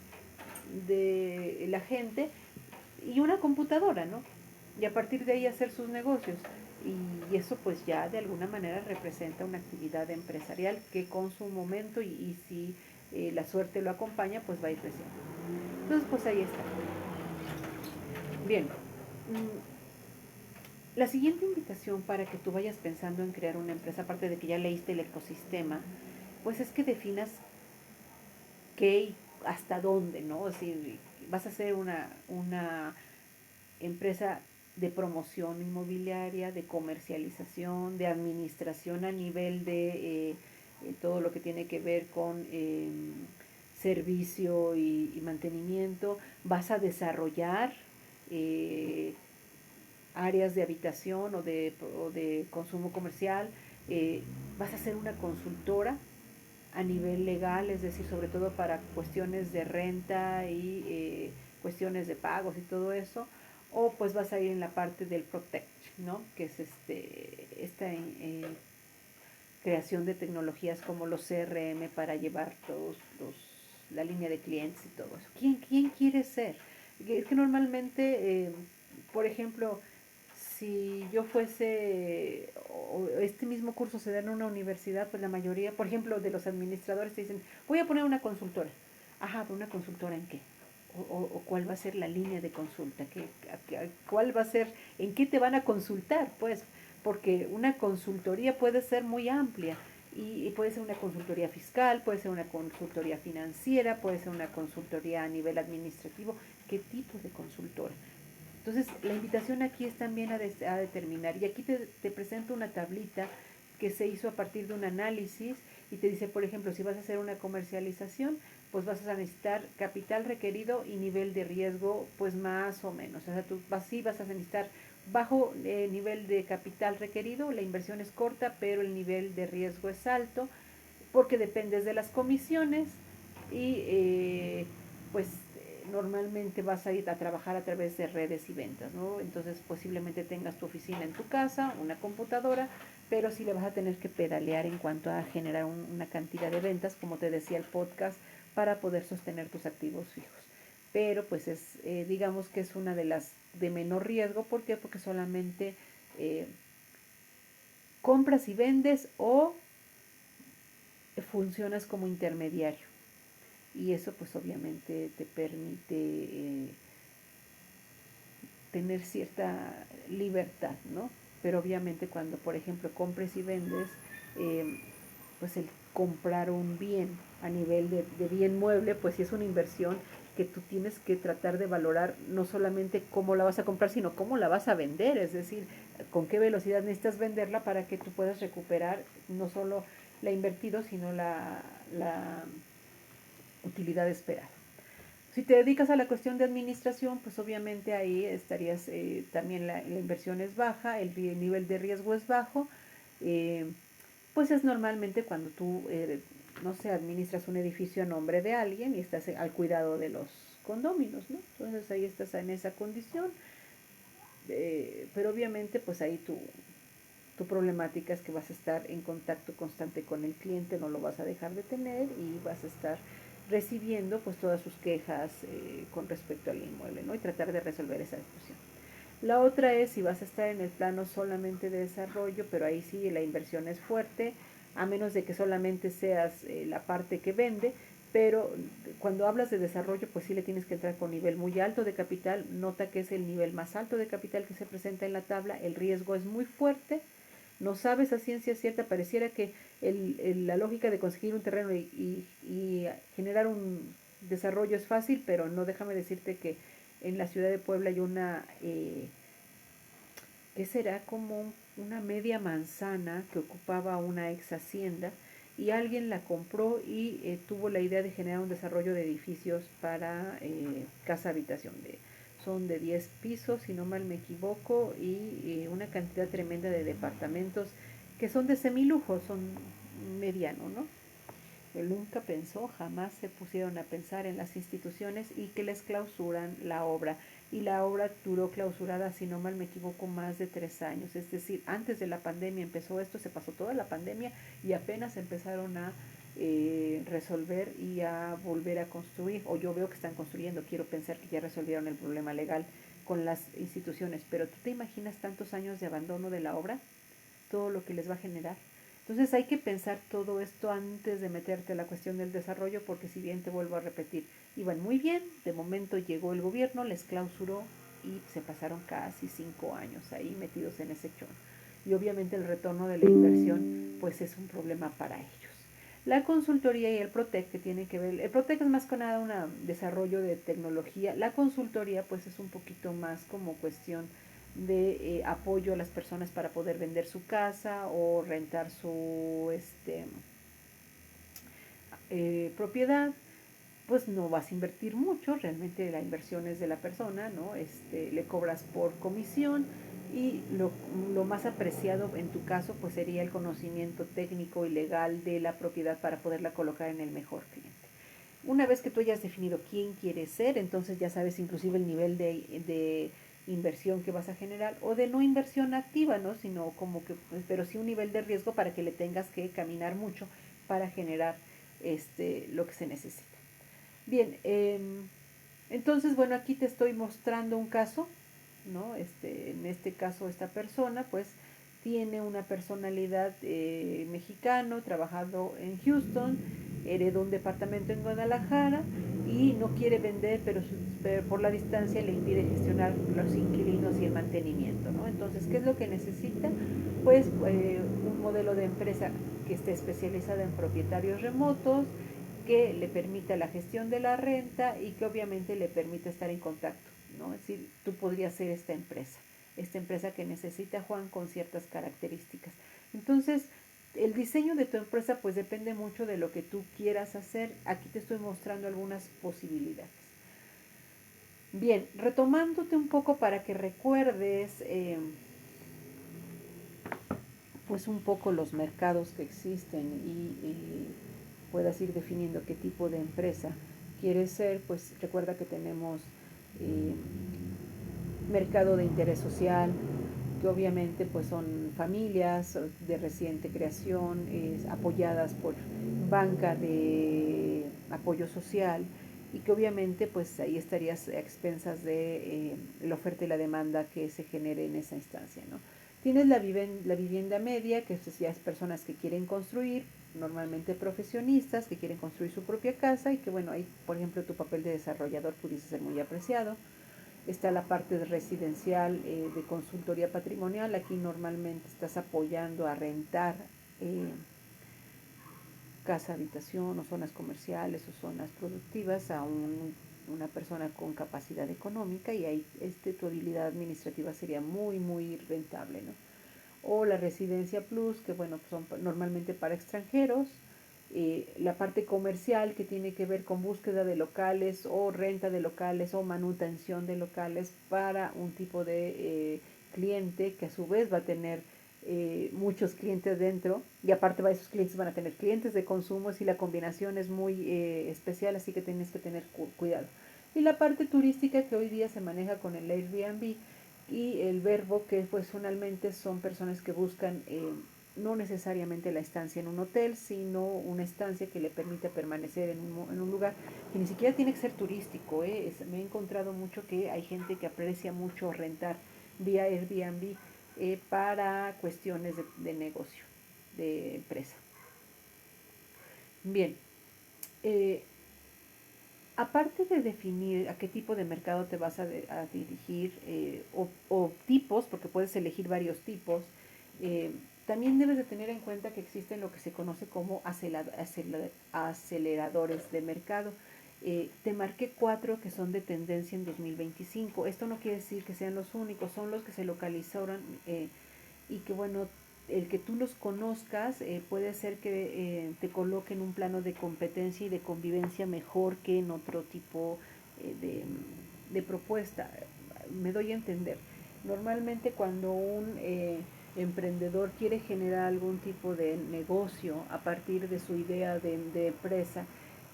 agente y una computadora, ¿no? Y a partir de ahí hacer sus negocios. Y eso pues ya de alguna manera representa una actividad empresarial que con su momento y si la suerte lo acompaña, pues va a ir creciendo. Entonces pues ahí está. Bien, la siguiente invitación para que tú vayas pensando en crear una empresa, aparte de que ya leíste el ecosistema, pues es que definas qué y hasta dónde, ¿no? Es decir, vas a ser una empresa de promoción inmobiliaria, de comercialización, de administración a nivel de todo lo que tiene que ver con servicio y mantenimiento, vas a desarrollar eh, áreas de habitación o de consumo comercial, vas a ser una consultora a nivel legal, es decir, sobre todo para cuestiones de renta y cuestiones de pagos y todo eso, o pues vas a ir en la parte del Protect, ¿no? Que es esta creación de tecnologías como los CRM para llevar la línea de clientes y todo eso. ¿Quién quiere ser? Es que normalmente, por ejemplo, si yo fuese, o este mismo curso se da en una universidad, pues la mayoría, por ejemplo, de los administradores te dicen, voy a poner una consultora. Ajá, pero ¿una consultora en qué? O cuál va a ser la línea de consulta, cuál va a ser, en qué te van a consultar, pues, porque una consultoría puede ser muy amplia y puede ser una consultoría fiscal, puede ser una consultoría financiera, puede ser una consultoría a nivel administrativo. ¿Qué tipo de consultora? Entonces, la invitación aquí es también a determinar, y aquí te presento una tablita que se hizo a partir de un análisis y te dice, por ejemplo, si vas a hacer una comercialización, pues vas a necesitar capital requerido y nivel de riesgo, pues más o menos. O sea, tú sí vas a necesitar bajo nivel de capital requerido, la inversión es corta, pero el nivel de riesgo es alto, porque dependes de las comisiones y pues normalmente vas a ir a trabajar a través de redes y ventas, ¿no? Entonces posiblemente tengas tu oficina en tu casa, una computadora, pero sí le vas a tener que pedalear en cuanto a generar una cantidad de ventas, como te decía el podcast, para poder sostener tus activos fijos. Pero pues digamos que es una de las de menor riesgo. ¿Por qué? Porque solamente compras y vendes o funcionas como intermediario. Y eso pues obviamente te permite tener cierta libertad, ¿no? Pero obviamente cuando, por ejemplo, compres y vendes, pues el comprar un bien a nivel de bien mueble, pues sí es una inversión que tú tienes que tratar de valorar no solamente cómo la vas a comprar, sino cómo la vas a vender, es decir, con qué velocidad necesitas venderla para que tú puedas recuperar no solo la invertido, sino la utilidad esperada. Si te dedicas a la cuestión de administración, pues obviamente ahí estarías, también la inversión es baja, el nivel de riesgo es bajo, pues es normalmente cuando tú, no sé, administras un edificio a nombre de alguien y estás al cuidado de los condóminos, ¿no? Entonces ahí estás en esa condición, pero obviamente pues ahí tu problemática es que vas a estar en contacto constante con el cliente, no lo vas a dejar de tener y vas a estar recibiendo pues todas sus quejas con respecto al inmueble, ¿no? Y tratar de resolver esa discusión. La otra es si vas a estar en el plano solamente de desarrollo, pero ahí sí la inversión es fuerte, a menos de que solamente seas la parte que vende, pero cuando hablas de desarrollo, pues sí le tienes que entrar con nivel muy alto de capital. Nota que es el nivel más alto de capital que se presenta en la tabla, el riesgo es muy fuerte, no sabes a ciencia cierta, pareciera que la lógica de conseguir un terreno y generar un desarrollo es fácil, pero no, déjame decirte que en la ciudad de Puebla hay que será como una media manzana que ocupaba una ex hacienda y alguien la compró y tuvo la idea de generar un desarrollo de edificios para casa habitación. Son de 10 pisos, si no mal me equivoco, y una cantidad tremenda de departamentos que son de semilujo, son mediano, ¿no? Él nunca pensó, jamás se pusieron a pensar en las instituciones y que les clausuran la obra. Y la obra duró clausurada, si no mal me equivoco, más de 3 años. Es decir, antes de la pandemia empezó esto, se pasó toda la pandemia y apenas empezaron a resolver y a volver a construir. O yo veo que están construyendo, quiero pensar que ya resolvieron el problema legal con las instituciones. Pero ¿tú te imaginas tantos años de abandono de la obra? Todo lo que les va a generar. Entonces hay que pensar todo esto antes de meterte a la cuestión del desarrollo, porque si bien te vuelvo a repetir, iban muy bien, de momento llegó el gobierno, les clausuró y se pasaron casi 5 años ahí metidos en ese chón. Y obviamente el retorno de la inversión pues es un problema para ellos. La consultoría y el Protec, que tiene que ver, el Protec es más que nada un desarrollo de tecnología, la consultoría pues es un poquito más como cuestión de apoyo a las personas para poder vender su casa o rentar su propiedad. Pues no vas a invertir mucho, realmente la inversión es de la persona, ¿no? Le cobras por comisión y lo más apreciado en tu caso pues sería el conocimiento técnico y legal de la propiedad para poderla colocar en el mejor cliente. Una vez que tú hayas definido quién quieres ser, entonces ya sabes inclusive el nivel de inversión que vas a generar o de no inversión activa, ¿no? Sino como que, pues, pero sí un nivel de riesgo para que le tengas que caminar mucho para generar lo que se necesita. Bien, entonces, bueno, aquí te estoy mostrando un caso, ¿no? En este caso, esta persona, pues, tiene una personalidad mexicano, trabajado en Houston, heredó un departamento en Guadalajara y no quiere vender, pero por la distancia le impide gestionar los inquilinos y el mantenimiento, ¿no? Entonces, ¿qué es lo que necesita? Pues un modelo de empresa que esté especializada en propietarios remotos, que le permita la gestión de la renta y que obviamente le permita estar en contacto, ¿no? Es decir, tú podrías ser esta empresa que necesita Juan con ciertas características. Entonces, el diseño de tu empresa pues depende mucho de lo que tú quieras hacer. Aquí te estoy mostrando algunas posibilidades. Bien, retomándote un poco para que recuerdes pues un poco los mercados que existen y puedas ir definiendo qué tipo de empresa quieres ser, pues recuerda que tenemos eh, mercado de interés social, que obviamente pues son familias de reciente creación, apoyadas por banca de apoyo social y que obviamente pues ahí estarías a expensas de la oferta y la demanda que se genere en esa instancia, ¿no? Tienes la vivienda media, que ya es personas que quieren construir, normalmente profesionistas que quieren construir su propia casa y que bueno, ahí por ejemplo tu papel de desarrollador pudiese ser muy apreciado. Está la parte de residencial de consultoría patrimonial, aquí normalmente estás apoyando a rentar casa, habitación o zonas comerciales o zonas productivas a una persona con capacidad económica y ahí tu habilidad administrativa sería muy, muy rentable, ¿no? O la residencia plus, que bueno, son normalmente para extranjeros, la parte comercial que tiene que ver con búsqueda de locales o renta de locales o manutención de locales para un tipo de cliente que a su vez va a tener muchos clientes dentro y aparte esos clientes van a tener clientes de consumo si la combinación es muy especial, así que tienes que tener cuidado. Y la parte turística que hoy día se maneja con el Airbnb y el verbo que personalmente son personas que buscan no necesariamente la estancia en un hotel, sino una estancia que le permita permanecer en un lugar que ni siquiera tiene que ser turístico. Me he encontrado mucho que hay gente que aprecia mucho rentar vía Airbnb para cuestiones de negocio, de empresa. Bien, eh, aparte de definir a qué tipo de mercado te vas a dirigir o tipos, porque puedes elegir varios tipos, también debes de tener en cuenta que existen lo que se conoce como aceleradores de mercado. Te marqué 4 que son de tendencia en 2025. Esto no quiere decir que sean los únicos, son los que se localizaron y que bueno, el que tú los conozcas puede ser que te coloque en un plano de competencia y de convivencia mejor que en otro tipo de propuesta. Me doy a entender. Normalmente cuando un emprendedor quiere generar algún tipo de negocio a partir de su idea de empresa,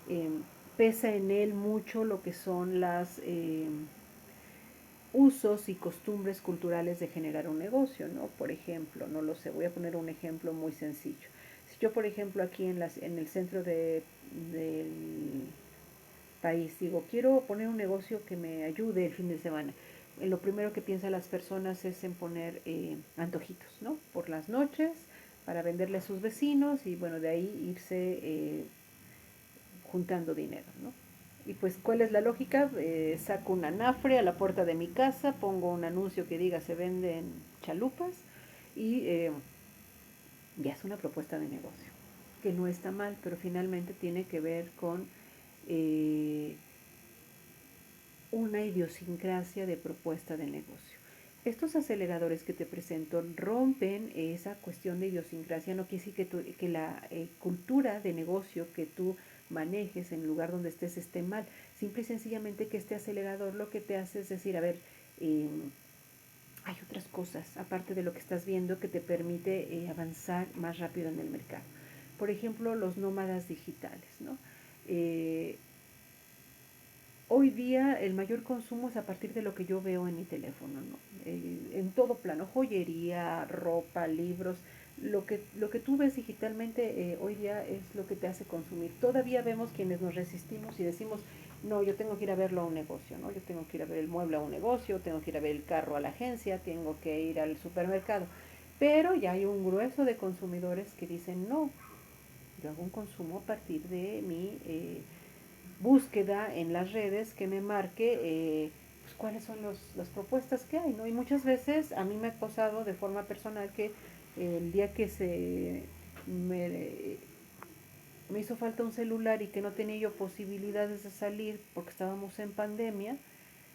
eh, pesa en él mucho lo que son las usos y costumbres culturales de generar un negocio, ¿no? Por ejemplo, no lo sé, voy a poner un ejemplo muy sencillo. Si yo, por ejemplo, aquí en el centro del país digo, quiero poner un negocio que me ayude el fin de semana, lo primero que piensan las personas es en poner antojitos, ¿no? Por las noches, para venderle a sus vecinos y bueno, de ahí irse juntando dinero, ¿no? Y pues, ¿cuál es la lógica? Saco un anafre a la puerta de mi casa, pongo un anuncio que diga se venden chalupas y ya es una propuesta de negocio. que no está mal, pero finalmente tiene que ver con una idiosincrasia de propuesta de negocio. Estos aceleradores que te presento rompen esa cuestión de idiosincrasia, no quiere decir que la cultura de negocio que tú manejes en el lugar donde estés esté mal, simple y sencillamente que este acelerador lo que te hace es decir, a ver, hay otras cosas, aparte de lo que estás viendo, que te permite avanzar más rápido en el mercado. Por ejemplo, los nómadas digitales, ¿no? Hoy día el mayor consumo es a partir de lo que yo veo en mi teléfono, ¿no? En todo plano, joyería, ropa, libros, lo que tú ves digitalmente hoy día es lo que te hace consumir. Todavía vemos quienes nos resistimos y decimos, no, yo tengo que ir a verlo a un negocio, ¿no? Yo tengo que ir a ver el mueble a un negocio, tengo que ir a ver el carro a la agencia, tengo que ir al supermercado. Pero ya hay un grueso de consumidores que dicen, no, yo hago un consumo a partir de mi búsqueda en las redes que me marque pues, cuáles son las propuestas que hay, ¿no? Y muchas veces a mí me ha pasado de forma personal que el día que me hizo falta un celular y que no tenía yo posibilidades de salir porque estábamos en pandemia,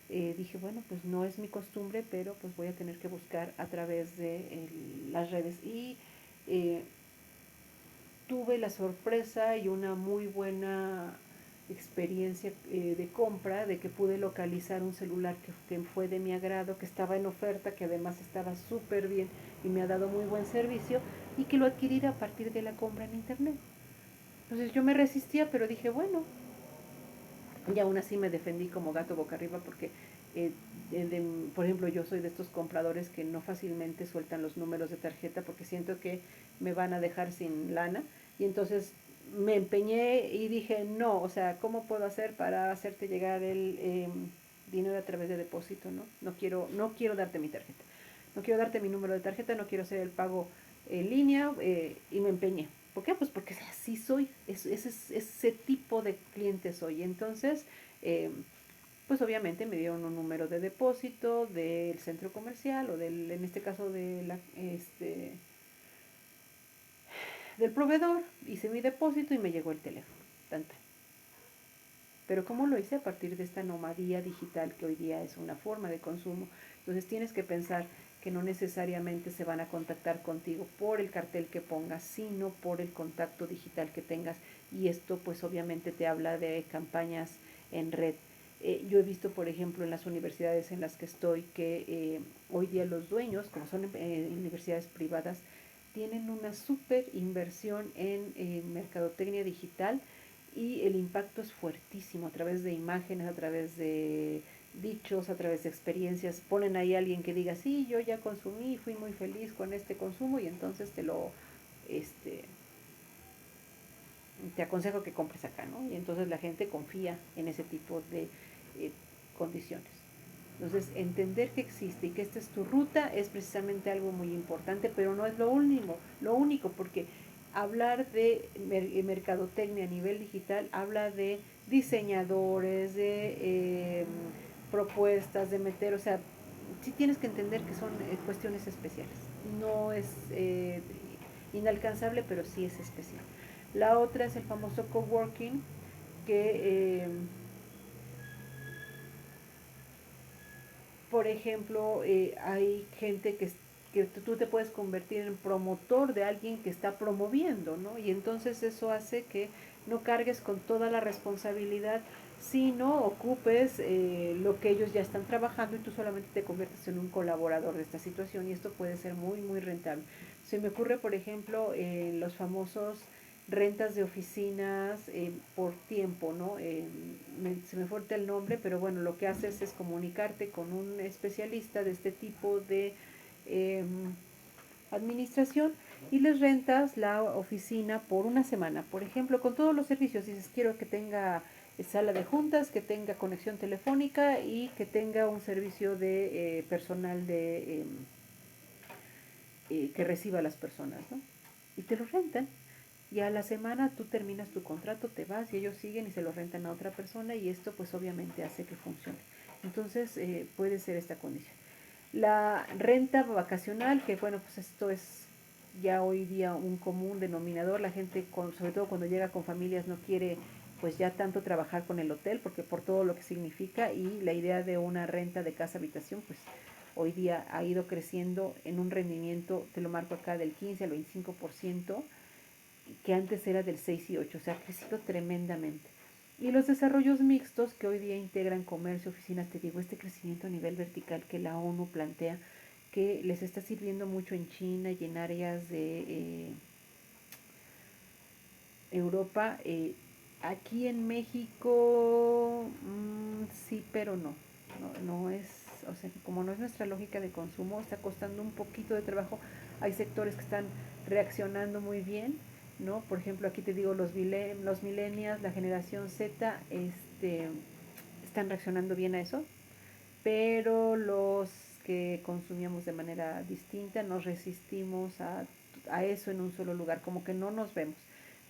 dije, bueno, pues no es mi costumbre, pero pues voy a tener que buscar a través de las redes. Y tuve la sorpresa y una muy buena experiencia de compra, de que pude localizar un celular que fue de mi agrado, que estaba en oferta, que además estaba súper bien y me ha dado muy buen servicio, y que lo adquirí a partir de la compra en internet. Entonces yo me resistía, pero dije, bueno, y aún así me defendí como gato boca arriba porque, por ejemplo, yo soy de estos compradores que no fácilmente sueltan los números de tarjeta porque siento que me van a dejar sin lana. Y entonces me empeñé y dije, no, o sea, ¿cómo puedo hacer para hacerte llegar el dinero a través de depósito? No quiero darte mi tarjeta. No quiero darte mi número de tarjeta, no quiero hacer el pago en línea y me empeñé. ¿Por qué? Pues porque así soy, ese tipo de cliente soy. Entonces, pues obviamente me dieron un número de depósito del centro comercial o en este caso del proveedor, hice mi depósito y me llegó el teléfono. Tanta. Pero ¿cómo lo hice? A partir de esta nomadía digital que hoy día es una forma de consumo. Entonces tienes que pensar que no necesariamente se van a contactar contigo por el cartel que pongas, sino por el contacto digital que tengas. Y esto pues obviamente te habla de campañas en red. Yo he visto, por ejemplo, en las universidades en las que estoy, que hoy día los dueños, como son universidades privadas, tienen una súper inversión en mercadotecnia digital y el impacto es fuertísimo a través de imágenes, a través de dichos, a través de experiencias. Ponen ahí a alguien que diga, sí, yo ya consumí, fui muy feliz con este consumo y entonces este, te aconsejo que compres acá, ¿no? Y entonces la gente confía en ese tipo de condiciones. Entonces, entender que existe y que esta es tu ruta es precisamente algo muy importante, pero no es lo único, porque hablar de mercadotecnia a nivel digital habla de diseñadores, de propuestas, de meter, o sea, sí tienes que entender que son cuestiones especiales. No es inalcanzable, pero sí es especial. La otra es el famoso coworking, que por ejemplo, hay gente que tú te puedes convertir en promotor de alguien que está promoviendo, ¿no? Y entonces eso hace que no cargues con toda la responsabilidad, sino ocupes lo que ellos ya están trabajando y tú solamente te conviertes en un colaborador de esta situación y esto puede ser muy, muy rentable. Se me ocurre, por ejemplo, los famosos rentas de oficinas por tiempo, ¿no? Se me fue el nombre, pero bueno, lo que haces es comunicarte con un especialista de este tipo de eh, administración y les rentas la oficina por una semana, por ejemplo, con todos los servicios. Dices, quiero que tenga sala de juntas, que tenga conexión telefónica y que tenga un servicio de personal que reciba a las personas, ¿no? Y te lo rentan. Y a la semana tú terminas tu contrato, te vas y ellos siguen y se lo rentan a otra persona y esto pues obviamente hace que funcione. Entonces puede ser esta condición. La renta vacacional, que bueno, pues esto es ya hoy día un común denominador. La gente, sobre todo cuando llega con familias, no quiere pues ya tanto trabajar con el hotel, porque por todo lo que significa, y la idea de una renta de casa habitación, pues hoy día ha ido creciendo en un rendimiento, te lo marco acá, del 15 al 25%, que antes era del 6 y 8, o sea, ha crecido tremendamente. Y los desarrollos mixtos que hoy día integran comercio, oficinas, te digo, este crecimiento a nivel vertical que la ONU plantea, que les está sirviendo mucho en China y en áreas de Europa. Aquí en México, sí, pero no. No es, o sea, como no es nuestra lógica de consumo, está costando un poquito de trabajo. Hay sectores que están reaccionando muy bien, ¿no? Por ejemplo, aquí te digo, los millennials, la generación Z, están reaccionando bien a eso, pero los que consumíamos de manera distinta nos resistimos a eso en un solo lugar, como que no nos vemos,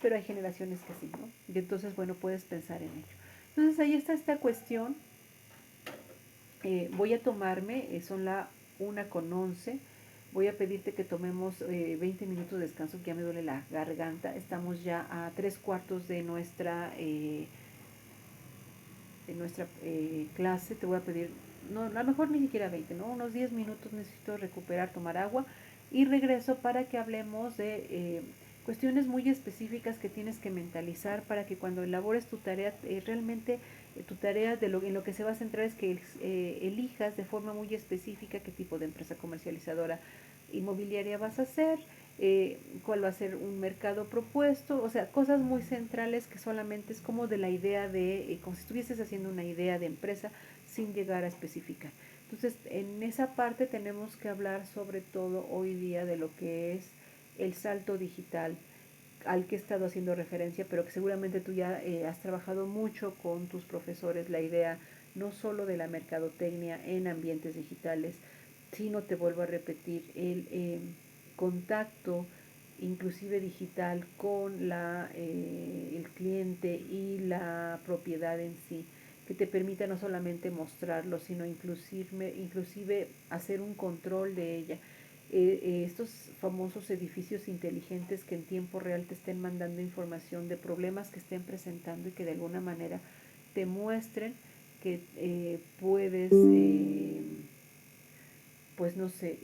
pero hay generaciones que sí, ¿no? Y entonces, bueno, puedes pensar en ello. Entonces ahí está esta cuestión. Voy a tomarme, son la 1:11, voy a pedirte que tomemos 20 minutos de descanso, que ya me duele la garganta. Estamos ya a 3/4 de nuestra clase. Te voy a pedir, no, a lo mejor ni siquiera 20, ¿no? Unos 10 minutos necesito recuperar, tomar agua, y regreso para que hablemos de cuestiones muy específicas que tienes que mentalizar para que cuando elabores tu tarea, realmente tu tarea en lo que se va a centrar es que elijas de forma muy específica qué tipo de empresa comercializadora inmobiliaria vas a hacer, cuál va a ser un mercado propuesto, o sea, cosas muy centrales que solamente es como de la idea de, como si estuvieses haciendo una idea de empresa sin llegar a especificar. Entonces, en esa parte tenemos que hablar sobre todo hoy día de lo que es el salto digital al que he estado haciendo referencia, pero que seguramente tú ya has trabajado mucho con tus profesores, la idea no solo de la mercadotecnia en ambientes digitales, sino, te vuelvo a repetir, el contacto inclusive digital con el cliente y la propiedad en sí, que te permita no solamente mostrarlo, sino inclusive hacer un control de ella. Estos famosos edificios inteligentes que en tiempo real te estén mandando información de problemas que estén presentando y que de alguna manera te muestren que puedes, pues no sé,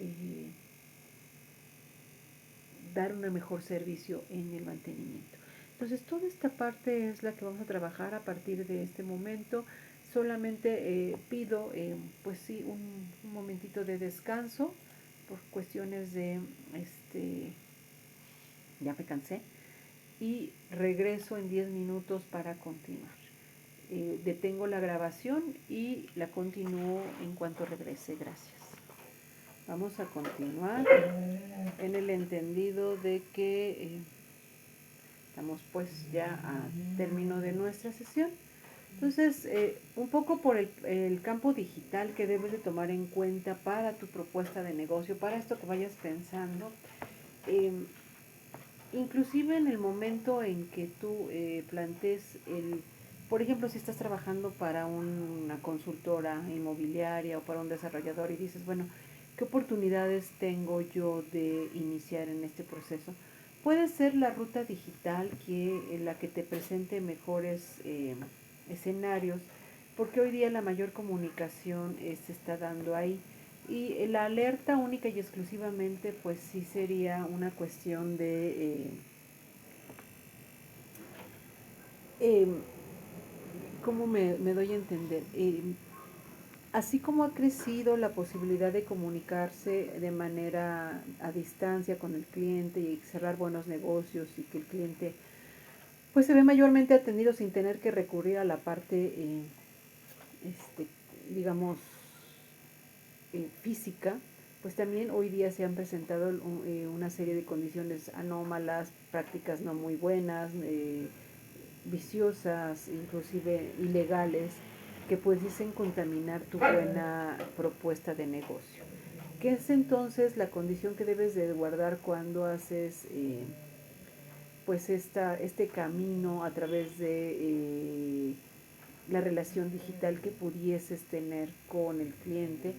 dar un mejor servicio en el mantenimiento. Entonces, toda esta parte es la que vamos a trabajar a partir de este momento. Solamente pido, pues sí, un momentito de descanso por cuestiones de, ya me cansé, y regreso en 10 minutos para continuar. Detengo la grabación y la continúo en cuanto regrese. Gracias. Vamos a continuar en el entendido de que estamos pues ya a término de nuestra sesión. Entonces, un poco por el campo digital que debes de tomar en cuenta para tu propuesta de negocio, para esto que vayas pensando. Inclusive en el momento en que tú plantees por ejemplo, si estás trabajando para una consultora inmobiliaria o para un desarrollador y dices, bueno, ¿qué oportunidades tengo yo de iniciar en este proceso? Puede ser la ruta digital la que te presente mejores escenarios, porque hoy día la mayor comunicación se está dando ahí. Y la alerta única y exclusivamente, pues sí sería una cuestión de, eh, ¿cómo me doy a entender? Así como ha crecido la posibilidad de comunicarse de manera a distancia con el cliente y cerrar buenos negocios y que el cliente pues se ve mayormente atendido sin tener que recurrir a la parte, este, digamos, física, pues también hoy día se han presentado una serie de condiciones anómalas, prácticas no muy buenas, viciosas, inclusive ilegales, que pudiesen contaminar tu buena propuesta de negocio. ¿Qué es entonces la condición que debes de guardar cuando haces pues este camino a través de la relación digital que pudieses tener con el cliente?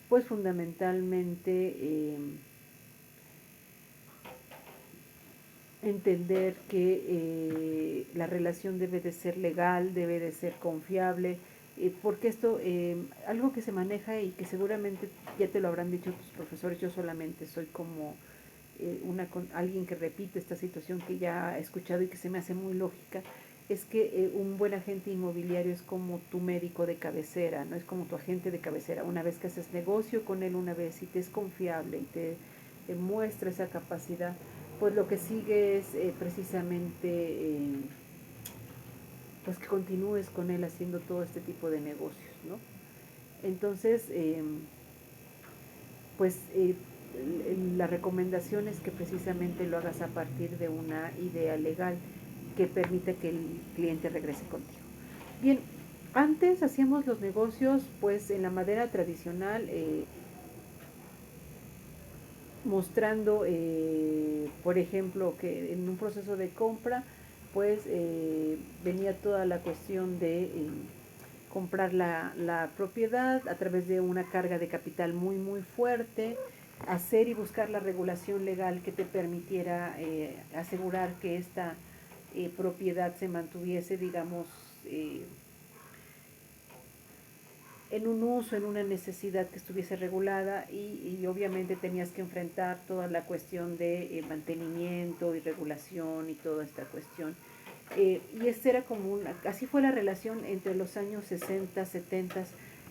Pues fundamentalmente entender que la relación debe de ser legal, debe de ser confiable, porque esto, algo que se maneja y que seguramente ya te lo habrán dicho tus profesores, yo solamente soy como alguien que repite esta situación que ya he escuchado y que se me hace muy lógica, es que un buen agente inmobiliario es como tu médico de cabecera, no es como tu agente de cabecera. Una vez que haces negocio con él, una vez y te es confiable y te muestra esa capacidad, pues lo que sigue es precisamente pues que continúes con él haciendo todo este tipo de negocios, ¿no? Entonces, pues la recomendación es que precisamente lo hagas a partir de una idea legal que permita que el cliente regrese contigo. Bien, antes hacíamos los negocios pues en la manera tradicional, mostrando, por ejemplo, que en un proceso de compra pues venía toda la cuestión de comprar la propiedad a través de una carga de capital muy muy fuerte, hacer y buscar la regulación legal que te permitiera asegurar que esta propiedad se mantuviese, digamos, en un uso, en una necesidad que estuviese regulada y obviamente tenías que enfrentar toda la cuestión de mantenimiento y regulación y toda esta cuestión. Y esta era como así fue la relación entre los años 60, 70,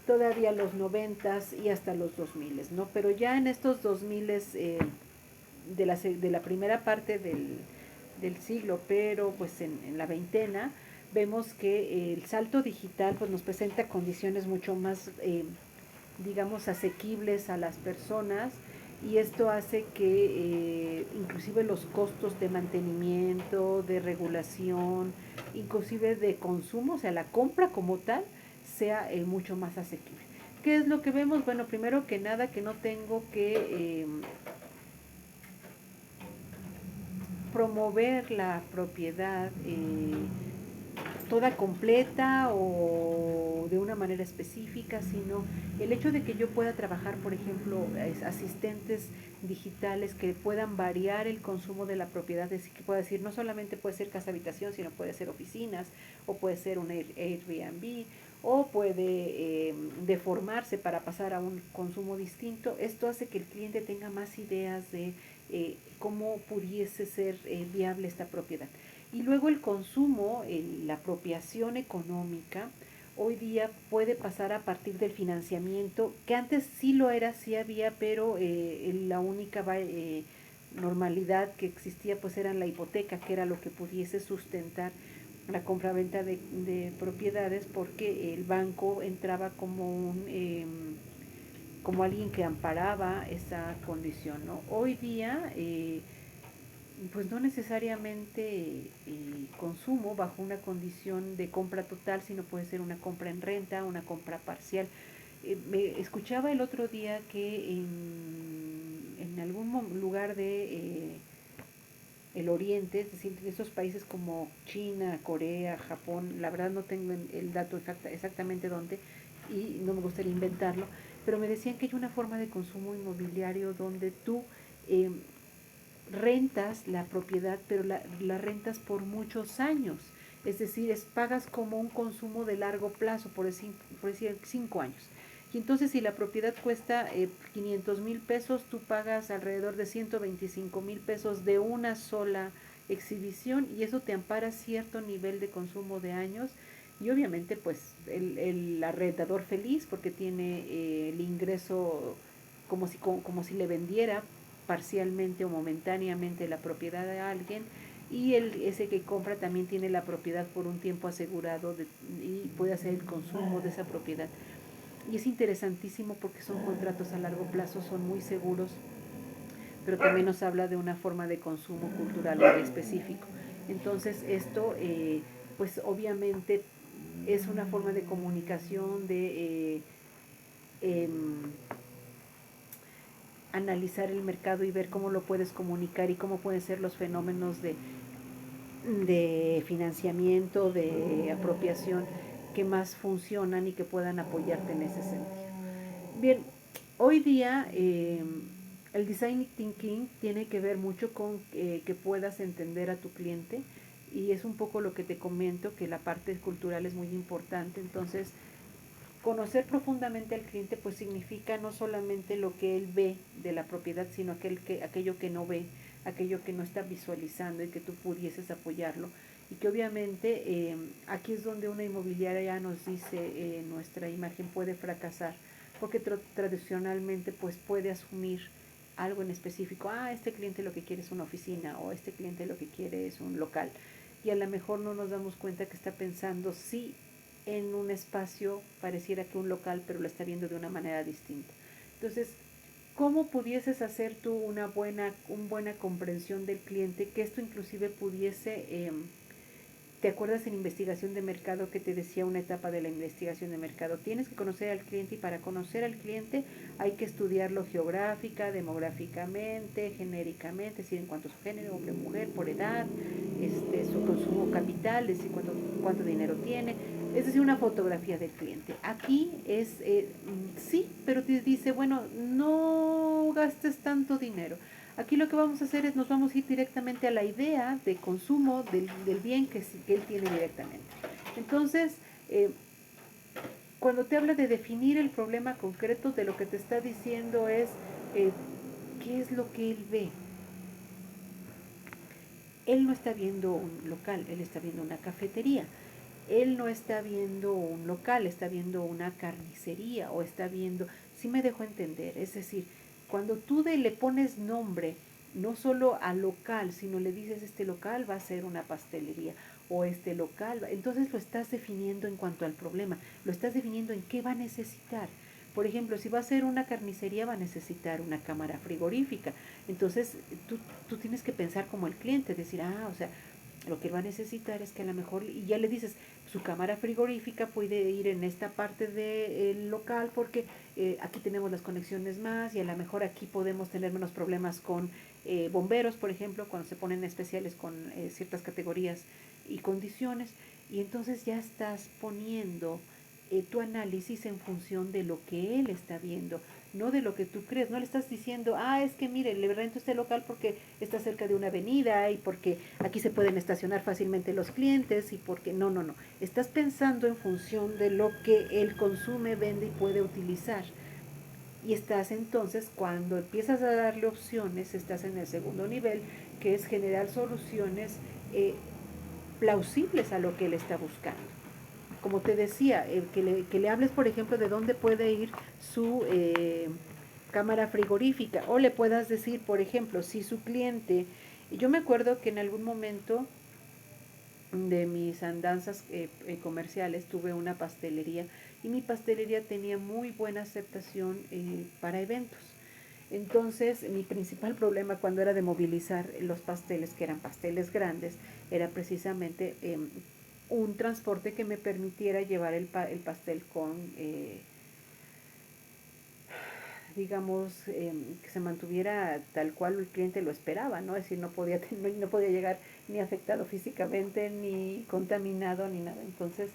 todavía los 90 y hasta los 2000, ¿no? Pero ya en estos 2000 de la primera parte del siglo, pero pues en la veintena, vemos que el salto digital pues nos presenta condiciones mucho más, digamos, asequibles a las personas y esto hace que inclusive los costos de mantenimiento, de regulación, inclusive de consumo, o sea, la compra como tal, sea mucho más asequible. ¿Qué es lo que vemos? Bueno, primero que nada que no tengo que promover la propiedad toda completa o de una manera específica, sino el hecho de que yo pueda trabajar, por ejemplo, asistentes digitales que puedan variar el consumo de la propiedad, es decir, que pueda decir, no solamente puede ser casa habitación, sino puede ser oficinas, o puede ser un Airbnb, o puede deformarse para pasar a un consumo distinto. Esto hace que el cliente tenga más ideas de cómo pudiese ser viable esta propiedad. Y luego el consumo, la apropiación económica, hoy día puede pasar a partir del financiamiento, que antes sí lo era, sí había, pero la única normalidad que existía pues era la hipoteca, que era lo que pudiese sustentar la compraventa de propiedades, porque el banco entraba como como alguien que amparaba esa condición, ¿no? Hoy día pues no necesariamente consumo bajo una condición de compra total, sino puede ser una compra en renta, una compra parcial. Me escuchaba el otro día que en algún lugar de el oriente, es decir, en esos países como China, Corea, Japón, la verdad no tengo el dato exactamente dónde y no me gustaría inventarlo, pero me decían que hay una forma de consumo inmobiliario donde tú rentas la propiedad, pero la rentas por muchos años. Es decir, pagas como un consumo de largo plazo, por decir 5 años. Y entonces si la propiedad cuesta 500,000 pesos, tú pagas alrededor de 125,000 pesos de una sola exhibición y eso te ampara cierto nivel de consumo de años y obviamente pues el arrendador feliz porque tiene el ingreso como si le vendiera parcialmente o momentáneamente la propiedad de alguien y ese que compra también tiene la propiedad por un tiempo asegurado y puede hacer el consumo de esa propiedad. Y es interesantísimo porque son contratos a largo plazo, son muy seguros, pero también nos habla de una forma de consumo cultural muy específico. Entonces esto, pues obviamente es una forma de comunicación, de analizar el mercado y ver cómo lo puedes comunicar y cómo pueden ser los fenómenos de financiamiento, de apropiación que más funcionan y que puedan apoyarte en ese sentido. Bien, hoy día El design thinking tiene que ver mucho con que puedas entender a tu cliente, y es un poco lo que te comento, que la parte cultural es muy importante. Entonces, conocer profundamente al cliente pues significa no solamente lo que él ve de la propiedad, sino aquello que no ve, aquello que no está visualizando, y que tú pudieses apoyarlo. Y que obviamente aquí es donde una inmobiliaria ya nos dice nuestra imagen puede fracasar, porque tradicionalmente pues puede asumir algo en específico. Este cliente lo que quiere es una oficina, o este cliente lo que quiere es un local, y a lo mejor no nos damos cuenta que está pensando sí en un espacio pareciera que un local, pero lo está viendo de una manera distinta. Entonces, ¿cómo pudieses hacer tú una buena comprensión del cliente? Que esto inclusive pudiese ¿te acuerdas en investigación de mercado que te decía una etapa de la investigación de mercado? Tienes que conocer al cliente, y para conocer al cliente hay que estudiarlo geográfica, demográficamente, genéricamente, es decir, en cuanto a su género, hombre o mujer, por edad, su consumo capital, es decir, cuánto dinero tiene, es decir, una fotografía del cliente. Aquí es, sí, pero te dice, bueno, no gastes tanto dinero. Aquí lo que vamos a hacer es nos vamos a ir directamente a la idea de consumo del bien que él tiene directamente. Entonces, cuando te habla de definir el problema concreto, de lo que te está diciendo es qué es lo que él ve. Él no está viendo un local, él está viendo una cafetería. Él no está viendo un local, está viendo una carnicería, o está viendo, sí me dejo entender, es decir, cuando tú le pones nombre, no solo al local, sino le dices este local va a ser una pastelería, o este local, entonces lo estás definiendo en cuanto al problema, lo estás definiendo en qué va a necesitar. Por ejemplo, si va a ser una carnicería, va a necesitar una cámara frigorífica. Entonces, tú tienes que pensar como el cliente, decir, o sea, lo que va a necesitar es que a lo mejor, y ya le dices, su cámara frigorífica puede ir en esta parte del local, porque aquí tenemos las conexiones más, y a lo mejor aquí podemos tener menos problemas con bomberos, por ejemplo, cuando se ponen especiales con ciertas categorías y condiciones. Y entonces ya estás poniendo tu análisis en función de lo que él está viendo, no de lo que tú crees. No le estás diciendo, es que mire, le rento este local porque está cerca de una avenida, y porque aquí se pueden estacionar fácilmente los clientes, y porque no. Estás pensando en función de lo que él consume, vende y puede utilizar. Y estás entonces, cuando empiezas a darle opciones, estás en el segundo nivel, que es generar soluciones plausibles a lo que él está buscando. Como te decía, que le hables, por ejemplo, de dónde puede ir su cámara frigorífica, o le puedas decir, por ejemplo, si su cliente, yo me acuerdo que en algún momento de mis andanzas comerciales tuve una pastelería, y mi pastelería tenía muy buena aceptación para eventos. Entonces, mi principal problema cuando era de movilizar los pasteles, que eran pasteles grandes, era precisamente un transporte que me permitiera llevar el pastel con, digamos, que se mantuviera tal cual el cliente lo esperaba, ¿no? Es decir, no podía llegar ni afectado físicamente, ni contaminado, ni nada. Entonces,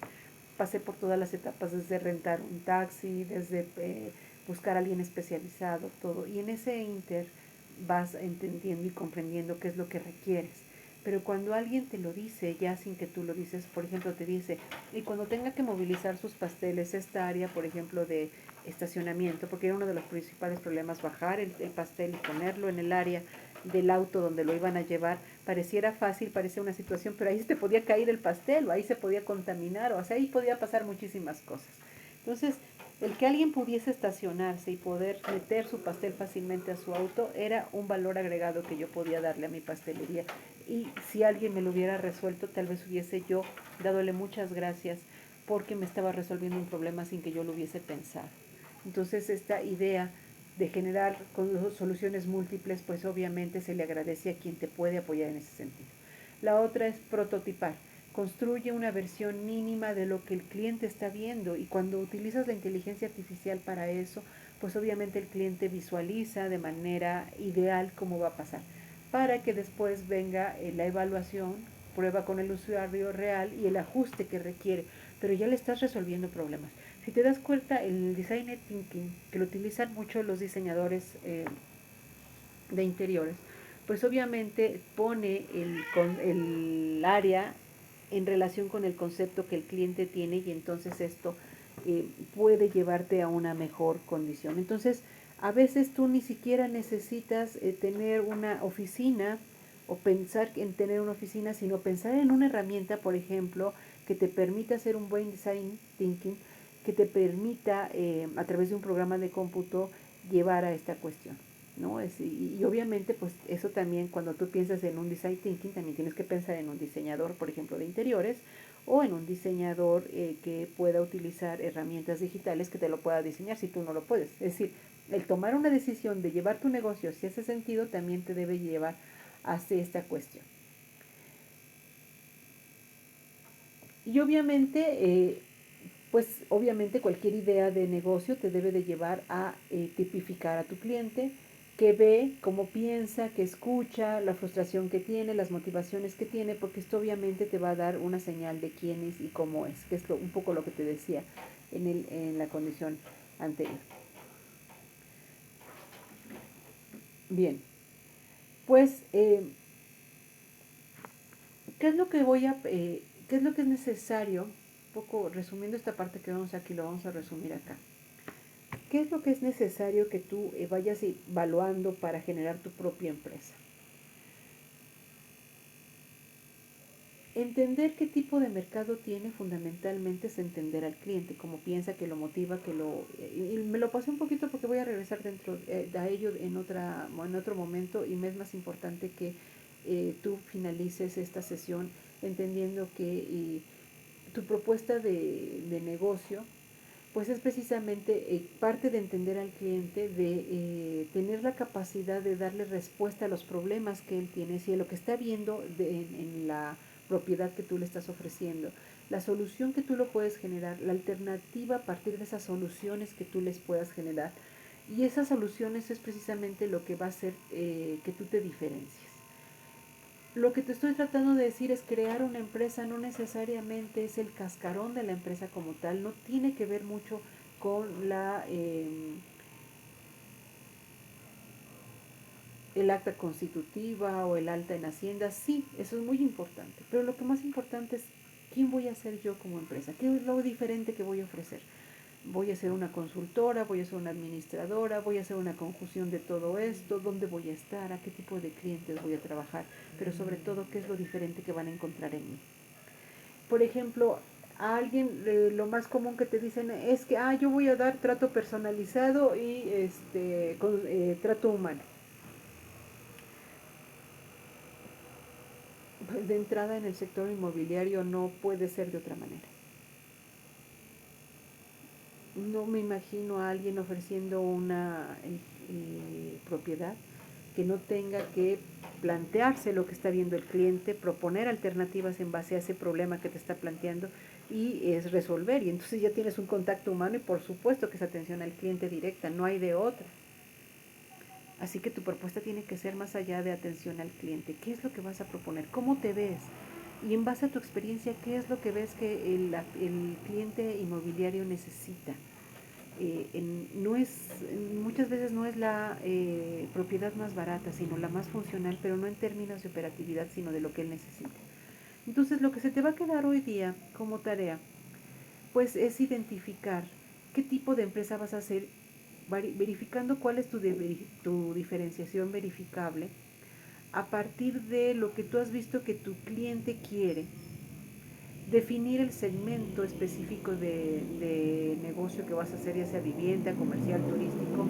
pasé por todas las etapas, desde rentar un taxi, desde buscar a alguien especializado, todo. Y en ese inter vas entendiendo y comprendiendo qué es lo que requieres. Pero cuando alguien te lo dice, ya sin que tú lo dices, por ejemplo, te dice, y cuando tenga que movilizar sus pasteles, esta área, por ejemplo, de estacionamiento, porque era uno de los principales problemas, bajar el pastel y ponerlo en el área del auto donde lo iban a llevar, pareciera fácil, parecía una situación, pero ahí se te podía caer el pastel, o ahí se podía contaminar, o sea, ahí podía pasar muchísimas cosas. Entonces, el que alguien pudiese estacionarse y poder meter su pastel fácilmente a su auto era un valor agregado que yo podía darle a mi pastelería. Y si alguien me lo hubiera resuelto, tal vez hubiese yo dándole muchas gracias, porque me estaba resolviendo un problema sin que yo lo hubiese pensado. Entonces, esta idea de generar soluciones múltiples, pues obviamente se le agradece a quien te puede apoyar en ese sentido. La otra es prototipar. Construye una versión mínima de lo que el cliente está viendo, y cuando utilizas la inteligencia artificial para eso, pues obviamente el cliente visualiza de manera ideal cómo va a pasar, para que después venga la evaluación, prueba con el usuario real y el ajuste que requiere, pero ya le estás resolviendo problemas. Si te das cuenta, el design thinking, que lo utilizan mucho los diseñadores de interiores, pues obviamente pone el área en relación con el concepto que el cliente tiene y entonces esto puede llevarte a una mejor condición. Entonces, a veces tú ni siquiera necesitas tener una oficina o pensar en tener una oficina, sino pensar en una herramienta, por ejemplo, que te permita hacer un buen design thinking, que te permita a través de un programa de cómputo llevar a esta cuestión. ¿No? Y obviamente pues eso también cuando tú piensas en un design thinking también tienes que pensar en un diseñador, por ejemplo, de interiores o en un diseñador que pueda utilizar herramientas digitales que te lo pueda diseñar si tú no lo puedes. Es decir, el tomar una decisión de llevar tu negocio hacia ese sentido también te debe llevar hacia esta cuestión. Y obviamente, pues obviamente cualquier idea de negocio te debe de llevar a tipificar a tu cliente, que ve, cómo piensa, que escucha, la frustración que tiene, las motivaciones que tiene, porque esto obviamente te va a dar una señal de quién es y cómo es, que es un poco lo que te decía en la condición anterior. Bien, pues, ¿qué es lo que qué es lo que es necesario? Un poco resumiendo esta parte que vamos aquí, lo vamos a resumir acá. ¿Qué es lo que es necesario que tú vayas evaluando para generar tu propia empresa? Entender qué tipo de mercado tiene fundamentalmente es entender al cliente, cómo piensa, que lo motiva, y me lo pasé un poquito porque voy a regresar a ello en otro momento y me es más importante que tú finalices esta sesión entendiendo que tu propuesta de negocio pues es precisamente parte de entender al cliente, de tener la capacidad de darle respuesta a los problemas que él tiene, si lo que está viendo en la propiedad que tú le estás ofreciendo, la solución que tú lo puedes generar, la alternativa a partir de esas soluciones que tú les puedas generar. Y esas soluciones es precisamente lo que va a hacer que tú te diferencies. Lo que te estoy tratando de decir es crear una empresa no necesariamente es el cascarón de la empresa como tal, no tiene que ver mucho con el acta constitutiva o el alta en Hacienda, sí, eso es muy importante, pero lo que más importante es quién voy a ser yo como empresa, qué es lo diferente que voy a ofrecer. Voy a ser una consultora, voy a ser una administradora, voy a hacer una conjunción de todo esto, dónde voy a estar, a qué tipo de clientes voy a trabajar, pero sobre todo qué es lo diferente que van a encontrar en mí. Por ejemplo, a alguien lo más común que te dicen es que yo voy a dar trato personalizado y trato humano. De entrada en el sector inmobiliario no puede ser de otra manera. No me imagino a alguien ofreciendo una propiedad que no tenga que plantearse lo que está viendo el cliente, proponer alternativas en base a ese problema que te está planteando y es resolver. Y entonces ya tienes un contacto humano y por supuesto que es atención al cliente directa, no hay de otra. Así que tu propuesta tiene que ser más allá de atención al cliente. ¿Qué es lo que vas a proponer? ¿Cómo te ves? Y en base a tu experiencia, ¿qué es lo que ves que el cliente inmobiliario necesita? No es, muchas veces no es la propiedad más barata, sino la más funcional, pero no en términos de operatividad, sino de lo que él necesita. Entonces, lo que se te va a quedar hoy día como tarea, pues es identificar qué tipo de empresa vas a hacer, verificando cuál es tu diferenciación verificable a partir de lo que tú has visto que tu cliente quiere, definir el segmento específico de negocio que vas a hacer, ya sea vivienda, comercial, turístico,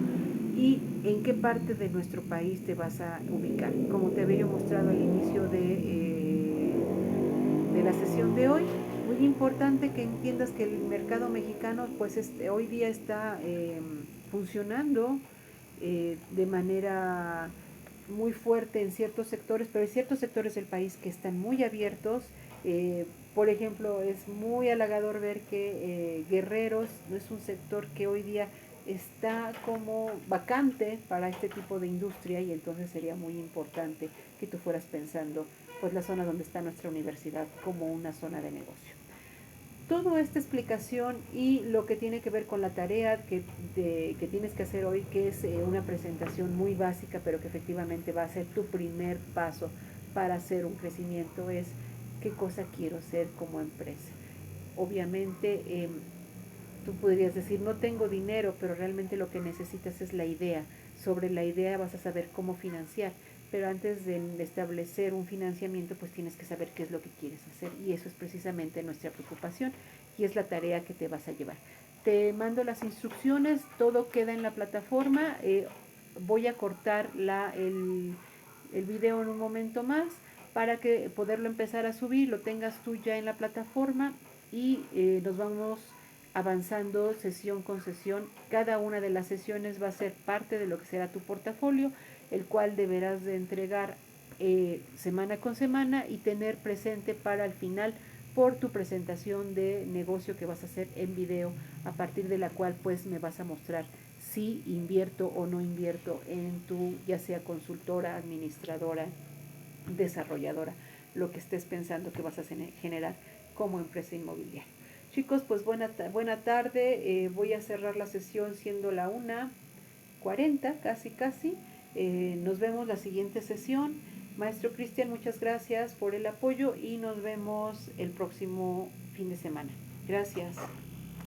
y en qué parte de nuestro país te vas a ubicar. Como te había mostrado al inicio de la sesión de hoy, muy importante que entiendas que el mercado mexicano pues hoy día está funcionando de manera muy fuerte en ciertos sectores, pero hay ciertos sectores del país que están muy abiertos. Por ejemplo, es muy halagador ver que Guerreros no es un sector que hoy día está como vacante para este tipo de industria y entonces sería muy importante que tú fueras pensando pues la zona donde está nuestra universidad como una zona de negocio. toda esta explicación y lo que tiene que ver con la tarea que tienes que hacer hoy, que es una presentación muy básica, pero que efectivamente va a ser tu primer paso para hacer un crecimiento, es qué cosa quiero ser como empresa. Obviamente, tú podrías decir, no tengo dinero, pero realmente lo que necesitas es la idea. Sobre la idea vas a saber cómo financiar, pero antes de establecer un financiamiento, pues tienes que saber qué es lo que quieres hacer, y eso es precisamente nuestra preocupación y es la tarea que te vas a llevar. Te mando las instrucciones, todo queda en la plataforma. Voy a cortar el video en un momento más para que poderlo empezar a subir, lo tengas tú ya en la plataforma y nos vamos avanzando sesión con sesión. Cada una de las sesiones va a ser parte de lo que será tu portafolio, el cual deberás de entregar semana con semana y tener presente para el final por tu presentación de negocio que vas a hacer en video, a partir de la cual pues me vas a mostrar si invierto o no invierto en tu, ya sea consultora, administradora, desarrolladora, lo que estés pensando que vas a generar como empresa inmobiliaria. Chicos, pues buena tarde. Voy a cerrar la sesión siendo la 1:40, casi. Nos vemos la siguiente sesión. Maestro Cristian, muchas gracias por el apoyo y nos vemos el próximo fin de semana. Gracias.